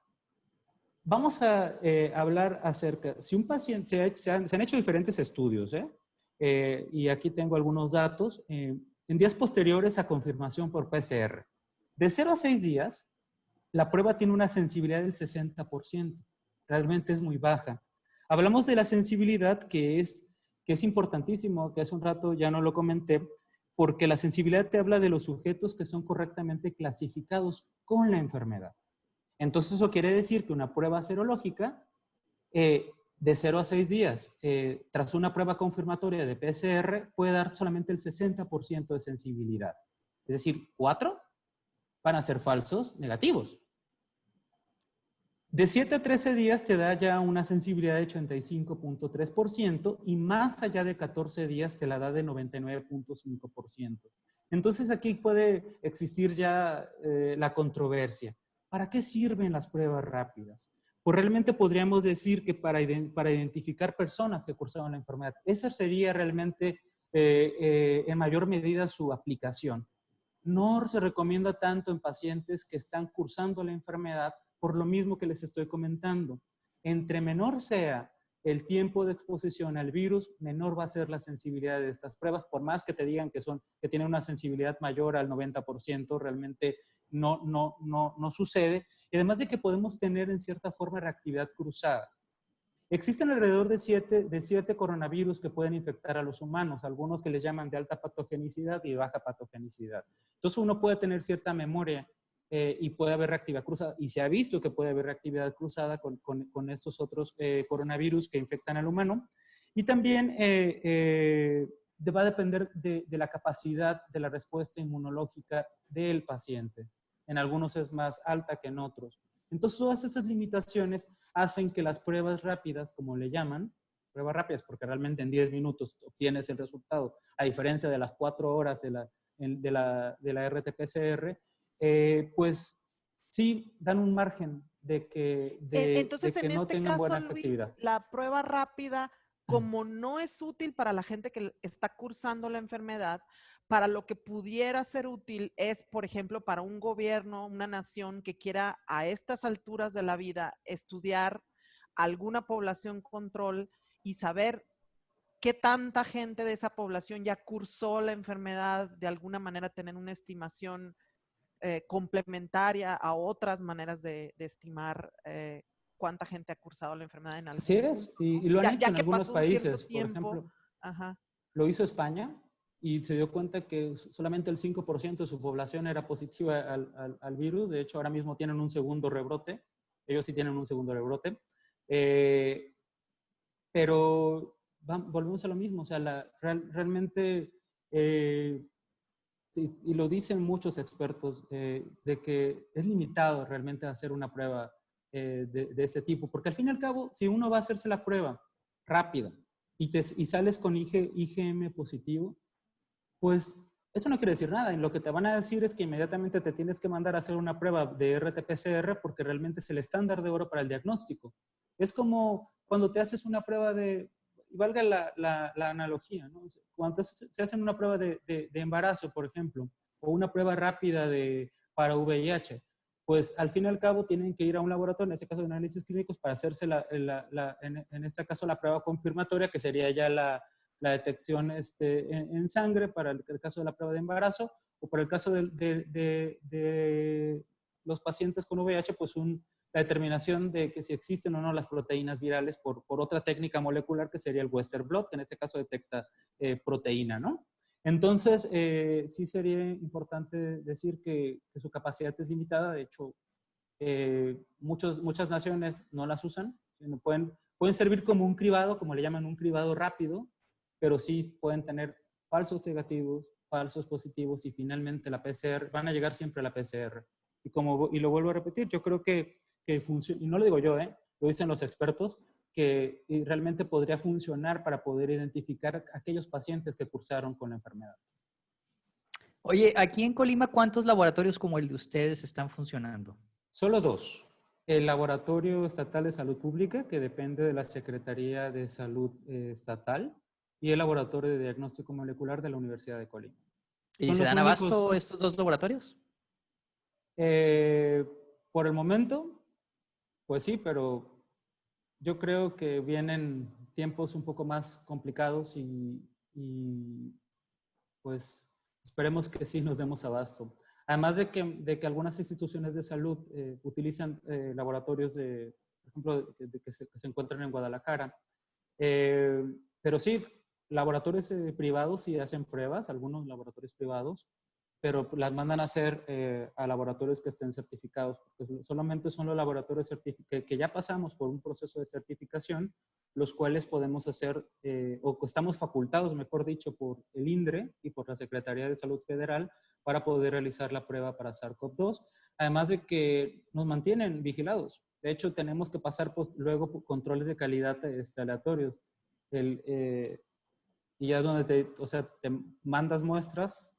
Vamos a hablar acerca, si un paciente, se han hecho diferentes estudios, y aquí tengo algunos datos, en días posteriores a confirmación por PCR. De 0 a 6 días, la prueba tiene una sensibilidad del 60%. Realmente es muy baja. Hablamos de la sensibilidad que es importantísimo, que hace un rato ya no lo comenté, porque la sensibilidad te habla de los sujetos que son correctamente clasificados con la enfermedad. Entonces eso quiere decir que una prueba serológica de 0 a 6 días, tras una prueba confirmatoria de PCR, puede dar solamente el 60% de sensibilidad. Es decir, 4 van a ser falsos negativos. De 7 a 13 días te da ya una sensibilidad de 85.3% y más allá de 14 días te la da de 99.5%. Entonces aquí puede existir ya la controversia. ¿Para qué sirven las pruebas rápidas? Pues realmente podríamos decir que para identificar personas que cursaron la enfermedad. Esa sería realmente en mayor medida su aplicación. No se recomienda tanto en pacientes que están cursando la enfermedad por lo mismo que les estoy comentando. Entre menor sea el tiempo de exposición al virus, menor va a ser la sensibilidad de estas pruebas, por más que te digan que tienen una sensibilidad mayor al 90%, realmente no sucede. Y además de que podemos tener en cierta forma reactividad cruzada. Existen alrededor de 7 coronavirus que pueden infectar a los humanos, algunos que les llaman de alta patogenicidad y baja patogenicidad. Entonces uno puede tener cierta memoria y puede haber reactividad cruzada, y se ha visto que puede haber reactividad cruzada con estos otros coronavirus que infectan al humano. Y también va a depender de la capacidad de la respuesta inmunológica del paciente. En algunos es más alta que en otros. Entonces, todas estas limitaciones hacen que las pruebas rápidas, como le llaman, pruebas rápidas, porque realmente en 10 minutos obtienes el resultado, a diferencia de las 4 horas de la RT-PCR, pues sí dan un margen de que, Entonces, en no este tengan buena caso, Luis, efectividad. la prueba rápida, como no es útil para la gente que está cursando la enfermedad, para lo que pudiera ser útil es, por ejemplo, para un gobierno, una nación que quiera a estas alturas de la vida estudiar alguna población control y saber qué tanta gente de esa población ya cursó la enfermedad, de alguna manera tener una estimación complementaria a otras maneras de estimar cuánta gente ha cursado la enfermedad en Así algún es, punto, ¿no? y lo han hecho Ya en que algunos pasó un cierto países. Por tiempo. ejemplo, Ajá. lo hizo España y se dio cuenta que solamente el 5% de su población era positiva al virus. De hecho, ahora mismo tienen un segundo rebrote. Ellos sí tienen un segundo rebrote. Pero volvemos a lo mismo. O sea, realmente, y lo dicen muchos expertos, de que es limitado realmente hacer una prueba de este tipo. Porque al fin y al cabo, si uno va a hacerse la prueba rápida y sales con IgM positivo, pues eso no quiere decir nada. Y lo que te van a decir es que inmediatamente te tienes que mandar a hacer una prueba de RT-PCR porque realmente es el estándar de oro para el diagnóstico. Es como cuando te haces una prueba de, valga la analogía, ¿no? Cuando se hacen una prueba de embarazo, por ejemplo, o una prueba rápida para VIH, pues al fin y al cabo tienen que ir a un laboratorio, en este caso de análisis clínicos, para hacerse en este caso la prueba confirmatoria, que sería ya la detección en sangre para el caso de la prueba de embarazo, o para el caso de los pacientes con VIH, pues la determinación de que si existen o no las proteínas virales por otra técnica molecular que sería el Western blot, que en este caso detecta proteína, ¿no? Entonces, sí sería importante decir que su capacidad es limitada. De hecho, muchas naciones no las usan. Pueden servir como un cribado, como le llaman, un cribado rápido, pero sí pueden tener falsos negativos, falsos positivos y finalmente la PCR, van a llegar siempre a la PCR. Y lo vuelvo a repetir, yo creo que funciona, y no lo digo yo, lo dicen los expertos, que realmente podría funcionar para poder identificar a aquellos pacientes que cursaron con la enfermedad. Oye, aquí en Colima, ¿cuántos laboratorios como el de ustedes están funcionando? Solo dos. El Laboratorio Estatal de Salud Pública, que depende de la Secretaría de Salud Estatal, y el Laboratorio de Diagnóstico Molecular de la Universidad de Colima. ¿Y Son se los dan abasto únicos. estos dos laboratorios? Por el momento, pues sí, pero yo creo que vienen tiempos un poco más complicados y pues esperemos que sí nos demos abasto. Además de que algunas instituciones de salud utilizan laboratorios, por ejemplo, que se encuentran en Guadalajara. Pero sí, laboratorios privados sí hacen pruebas, algunos laboratorios privados, pero las mandan a hacer a laboratorios que estén certificados, porque solamente son los laboratorios que ya pasamos por un proceso de certificación, los cuales podemos hacer, o estamos facultados, mejor dicho, por el INDRE y por la Secretaría de Salud Federal para poder realizar la prueba para SARS-CoV-2, además de que nos mantienen vigilados. De hecho, tenemos que pasar luego por controles de calidad aleatorios. Y ya es donde te mandas muestras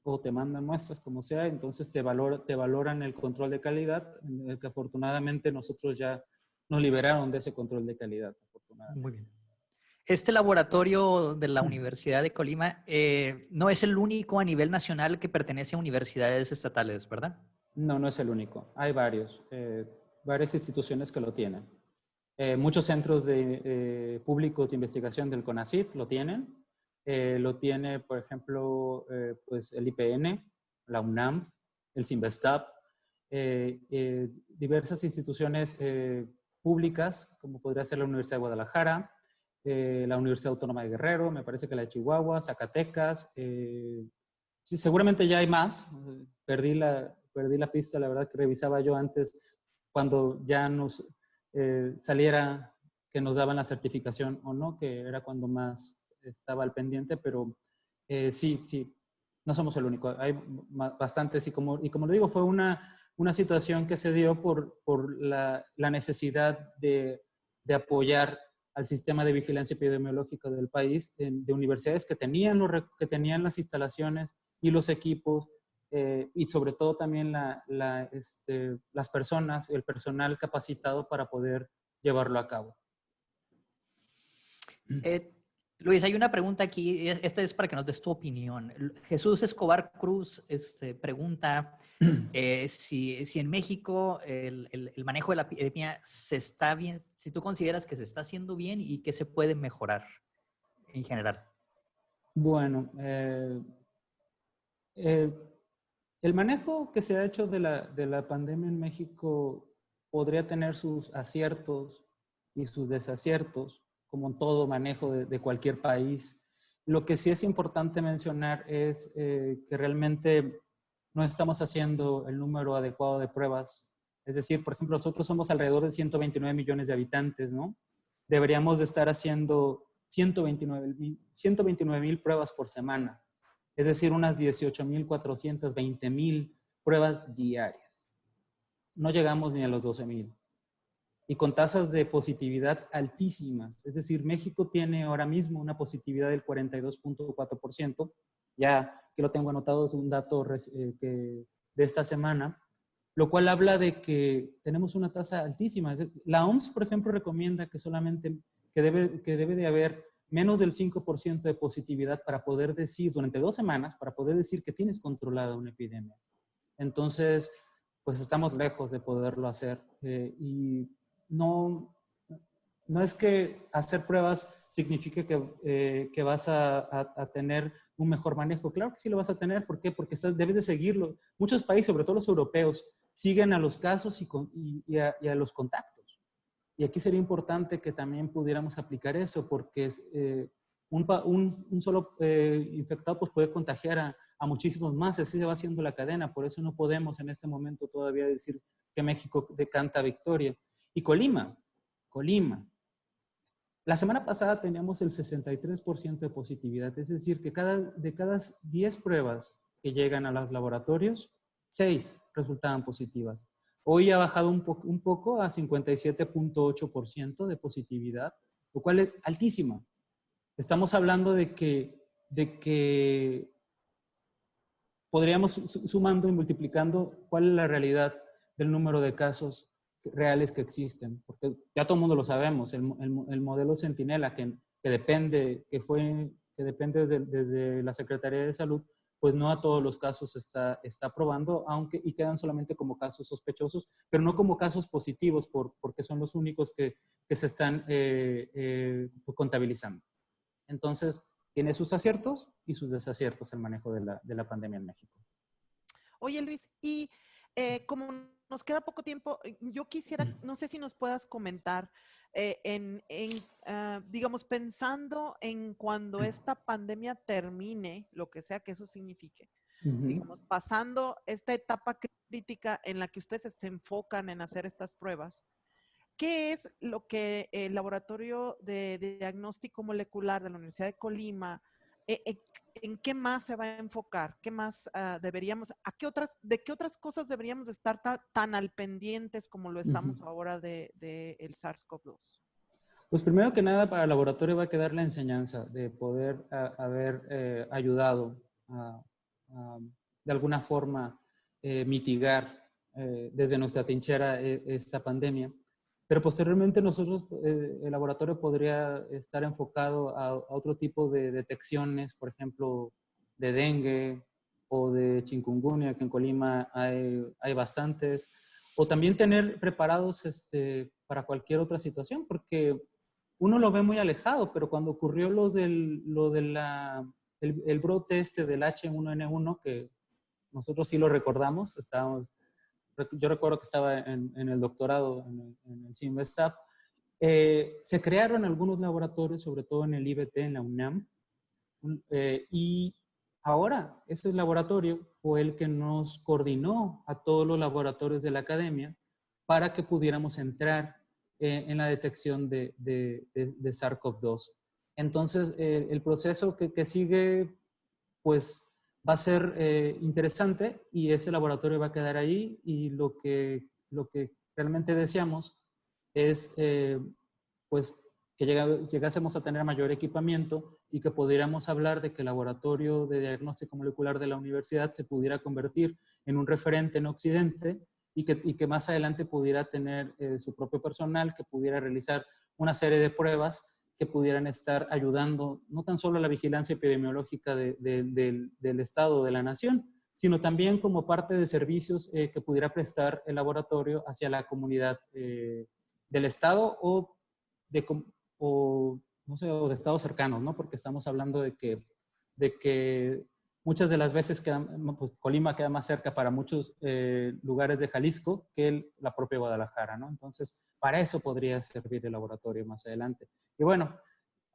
o te mandan muestras, como sea, entonces te valoran el control de calidad, en el que afortunadamente nosotros ya nos liberaron de ese control de calidad, afortunadamente. Muy bien. Este laboratorio de la Universidad de Colima no es el único a nivel nacional que pertenece a universidades estatales, ¿verdad? No, no es el único. Hay varias instituciones que lo tienen. Muchos centros públicos de investigación del CONACYT lo tienen. Lo tiene, por ejemplo, pues el IPN, la UNAM, el CINVESTAB, diversas instituciones públicas, como podría ser la Universidad de Guadalajara, la Universidad Autónoma de Guerrero, me parece que la de Chihuahua, Zacatecas. Sí, seguramente ya hay más. Perdí la pista, la verdad que revisaba yo antes cuando ya nos saliera que nos daban la certificación o no, que era cuando más estaba al pendiente, pero sí, no somos el único. Hay bastantes y como lo digo, fue una situación que se dio por la necesidad de apoyar al sistema de vigilancia epidemiológica del país, de universidades que tenían las instalaciones y los equipos y sobre todo también las personas, el personal capacitado para poder llevarlo a cabo. Luis, hay una pregunta aquí, esta es para que nos des tu opinión. Jesús Escobar Cruz pregunta si en México el manejo de la epidemia se está bien, si tú consideras que se está haciendo bien y que se puede mejorar en general. Bueno, el manejo que se ha hecho de la pandemia en México podría tener sus aciertos y sus desaciertos, como en todo manejo de cualquier país. Lo que sí es importante mencionar es que realmente no estamos haciendo el número adecuado de pruebas. Es decir, por ejemplo, nosotros somos alrededor de 129 millones de habitantes, ¿no? Deberíamos de estar haciendo 129,000 pruebas por semana. Es decir, unas 18,400, 20,000 pruebas diarias. No llegamos ni a los 12,000. Y con tasas de positividad altísimas. Es decir, México tiene ahora mismo una positividad del 42.4%. Ya que lo tengo anotado, es un dato de esta semana, lo cual habla de que tenemos una tasa altísima. La OMS, por ejemplo, recomienda que solamente que debe de haber menos del 5% de positividad para poder decir, durante 2 semanas, para poder decir que tienes controlada una epidemia. Entonces, pues estamos lejos de poderlo hacer. Y no es que hacer pruebas signifique que vas a tener un mejor manejo. Claro que sí lo vas a tener. ¿Por qué? Porque debes de seguirlo. Muchos países, sobre todo los europeos, siguen a los casos y a los contactos. Y aquí sería importante que también pudiéramos aplicar eso, porque un solo infectado pues, puede contagiar a muchísimos más, así se va haciendo la cadena. Por eso no podemos en este momento todavía decir que México decanta victoria. Y Colima. La semana pasada teníamos el 63% de positividad, es decir, que de cada 10 pruebas que llegan a los laboratorios, 6 resultaban positivas. Hoy ha bajado un poco a 57.8% de positividad, lo cual es altísima. Estamos hablando de que podríamos, sumando y multiplicando, cuál es la realidad del número de casos reales que existen, porque ya todo el mundo lo sabemos, el modelo Centinela que depende desde la Secretaría de Salud, pues no a todos los casos está probando, y quedan solamente como casos sospechosos, pero no como casos positivos, porque son los únicos que se están contabilizando. Entonces, tiene sus aciertos y sus desaciertos el manejo de la pandemia en México. Oye, Luis, y como nos queda poco tiempo, yo quisiera, no sé si nos puedas comentar, digamos, pensando en cuando esta pandemia termine, lo que sea que eso signifique, digamos, pasando esta etapa crítica en la que ustedes se enfocan en hacer estas pruebas, ¿qué es lo que el Laboratorio de Diagnóstico Molecular de la Universidad de Colima, en qué más se va a enfocar? ¿Qué más de qué otras cosas deberíamos estar tan al pendientes como lo estamos ahora de el SARS-CoV-2? Pues primero que nada, para el laboratorio va a quedar la enseñanza de poder haber ayudado de alguna forma mitigar desde nuestra trinchera esta pandemia. Pero posteriormente nosotros, el laboratorio podría estar enfocado a otro tipo de detecciones, por ejemplo, de dengue o de chikungunya, que en Colima hay bastantes, o también tener preparados para cualquier otra situación, porque uno lo ve muy alejado, pero cuando ocurrió el brote del H1N1, que nosotros sí lo recordamos, yo recuerdo que estaba en el doctorado, en el CIMBESTAP, se crearon algunos laboratorios, sobre todo en el IBT, en la UNAM, y ahora ese laboratorio fue el que nos coordinó a todos los laboratorios de la academia para que pudiéramos entrar en la detección de SARS-CoV-2. Entonces, el proceso que sigue, pues, va a ser interesante y ese laboratorio va a quedar ahí y lo que realmente deseamos es pues que llegásemos a tener mayor equipamiento y que pudiéramos hablar de que el laboratorio de diagnóstico molecular de la universidad se pudiera convertir en un referente en Occidente y que más adelante pudiera tener su propio personal, que pudiera realizar una serie de pruebas que pudieran estar ayudando no tan solo a la vigilancia epidemiológica del Estado, de la nación, sino también como parte de servicios que pudiera prestar el laboratorio hacia la comunidad del Estado o, no sé, o de estados cercanos, ¿no? Porque estamos hablando de que muchas de las veces pues, Colima queda más cerca para muchos lugares de Jalisco que la propia Guadalajara, ¿no? Entonces, para eso podría servir el laboratorio más adelante. Y bueno,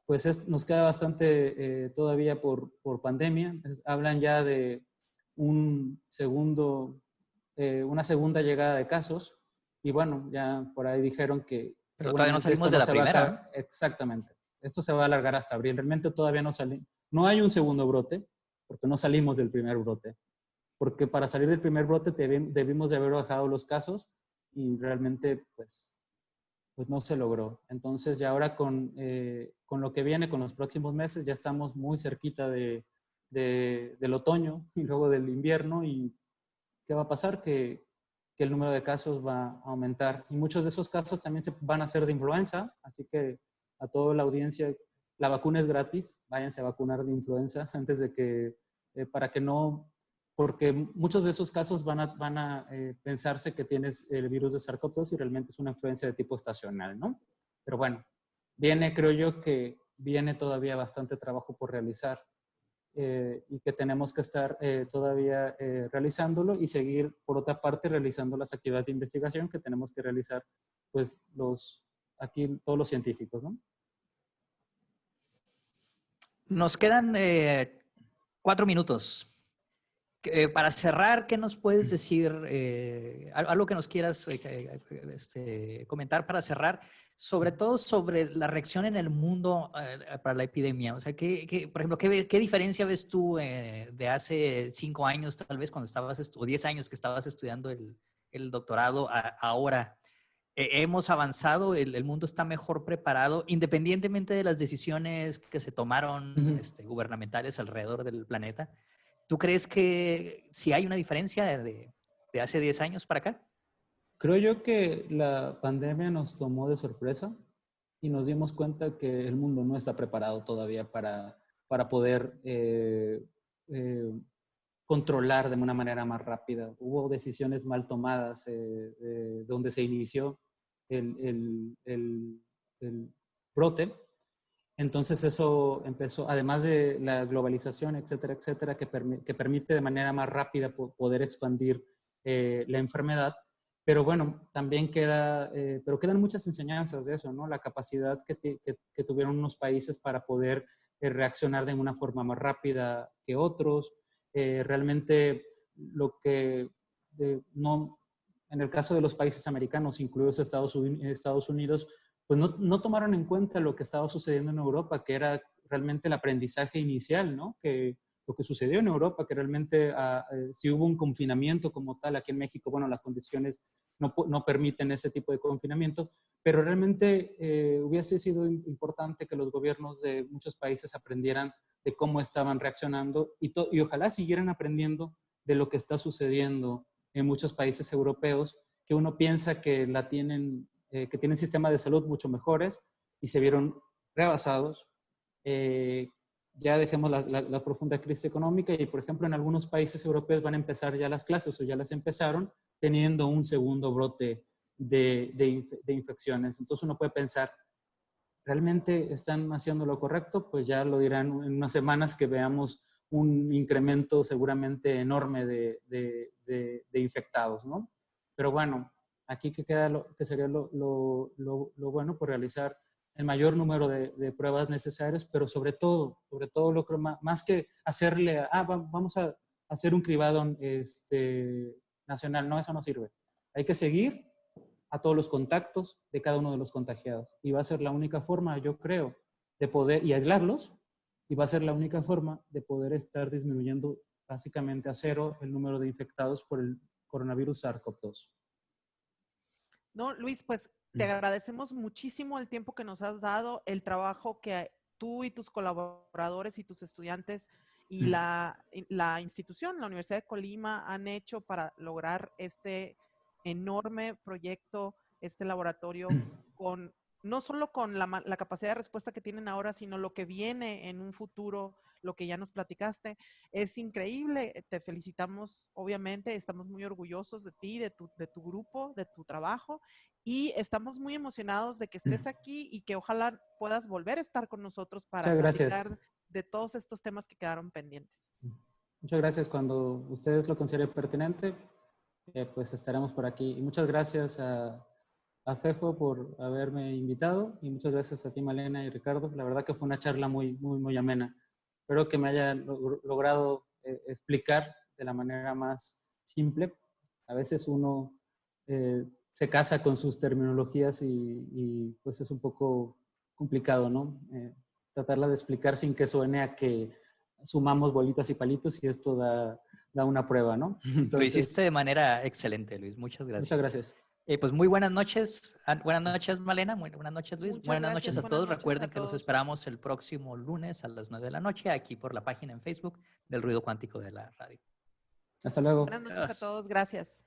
pues nos queda bastante todavía por pandemia. Hablan ya de una segunda llegada de casos. Y bueno, ya por ahí dijeron que Pero todavía no seguramente esto salimos de no la se va a primera, acabar. Exactamente. Esto se va a alargar hasta abril. Realmente todavía no salimos. No hay un segundo brote, porque no salimos del primer brote. Porque para salir del primer brote debimos de haber bajado los casos y realmente pues no se logró. Entonces ya ahora con lo que viene, con los próximos meses, ya estamos muy cerquita del otoño y luego del invierno. ¿Y qué va a pasar? Que el número de casos va a aumentar. Y muchos de esos casos también se van a ser de influenza, así que a toda la audiencia, la vacuna es gratis, váyanse a vacunar de influenza antes de que, para que no, porque muchos de esos casos van a pensarse que tienes el virus de SARS-CoV-2 y realmente es una influencia de tipo estacional, ¿no? Pero bueno, creo yo que viene todavía bastante trabajo por realizar. Y que tenemos que estar todavía realizándolo y seguir, por otra parte, realizando las actividades de investigación que tenemos que realizar, pues, aquí todos los científicos, ¿no? Nos quedan 4 minutos. Para cerrar, ¿qué nos puedes decir? Algo que nos quieras comentar para cerrar, sobre todo sobre la reacción en el mundo para la epidemia. O sea, por ejemplo, ¿qué diferencia ves tú de hace 5 años, tal vez, cuando estabas, o 10 años que estabas estudiando el doctorado, ahora? Hemos avanzado, el mundo está mejor preparado, independientemente de las decisiones que se tomaron gubernamentales alrededor del planeta. ¿Tú crees que sí hay una diferencia de hace 10 años para acá? Creo yo que la pandemia nos tomó de sorpresa y nos dimos cuenta que el mundo no está preparado todavía para poder controlar de una manera más rápida. Hubo decisiones mal tomadas donde se inició el brote. Entonces eso empezó, además de la globalización, etcétera, etcétera, que permite de manera más rápida poder expandir la enfermedad. Pero bueno, también pero quedan muchas enseñanzas de eso, ¿no? La capacidad que tuvieron unos países para poder reaccionar de una forma más rápida que otros. Realmente lo que no, en el caso de los países americanos, incluidos Estados Unidos, pues no tomaron en cuenta lo que estaba sucediendo en Europa, que era realmente el aprendizaje inicial, ¿no? Que lo que sucedió en Europa, que realmente si hubo un confinamiento como tal, aquí en México, bueno, las condiciones no permiten ese tipo de confinamiento, pero realmente hubiese sido importante que los gobiernos de muchos países aprendieran de cómo estaban reaccionando y ojalá siguieran aprendiendo de lo que está sucediendo en muchos países europeos, que uno piensa que que tienen sistemas de salud mucho mejores y se vieron rebasados. Ya dejemos la profunda crisis económica y, por ejemplo, en algunos países europeos van a empezar ya las clases o ya las empezaron teniendo un segundo brote de infecciones. Entonces uno puede pensar, ¿realmente están haciendo lo correcto? Pues ya lo dirán en unas semanas que veamos un incremento seguramente enorme de infectados, ¿no? Pero bueno, aquí que queda que sería lo bueno por realizar el mayor número de pruebas necesarias, pero sobre todo lo que más que hacerle, vamos a hacer un cribado nacional, no, eso no sirve. Hay que seguir a todos los contactos de cada uno de los contagiados. Y va a ser la única forma, yo creo, de poder, y aislarlos, y va a ser la única forma de poder estar disminuyendo básicamente a cero el número de infectados por el coronavirus SARS-CoV-2. No, Luis, pues te agradecemos muchísimo el tiempo que nos has dado, el trabajo que tú y tus colaboradores y tus estudiantes y la institución, la Universidad de Colima, han hecho para lograr este enorme proyecto, este laboratorio, con no solo con la capacidad de respuesta que tienen ahora, sino lo que viene en un futuro, lo que ya nos platicaste. Es increíble, te felicitamos, obviamente, estamos muy orgullosos de ti, de tu grupo, de tu trabajo, y estamos muy emocionados de que estés aquí y que ojalá puedas volver a estar con nosotros para platicar de todos estos temas que quedaron pendientes. Muchas gracias. Cuando ustedes lo consideren pertinente, pues estaremos por aquí. Y muchas gracias a FEFO por haberme invitado y muchas gracias a ti, Malena y Ricardo. La verdad que fue una charla muy amena. Espero que me haya logrado explicar de la manera más simple. A veces uno se casa con sus terminologías y pues es un poco complicado, ¿no? Tratarla de explicar sin que suene a que sumamos bolitas y palitos y esto da una prueba, ¿no? Entonces, lo hiciste de manera excelente, Luis. Muchas gracias. Muchas gracias. Pues muy buenas noches. Buenas noches, Malena. Muy buenas noches, Luis. Buenas noches a todos. Recuerden que los esperamos el próximo lunes a las 9 de la noche aquí por la página en Facebook del Ruido Cuántico de la Radio. Hasta luego. Buenas noches a todos. Gracias.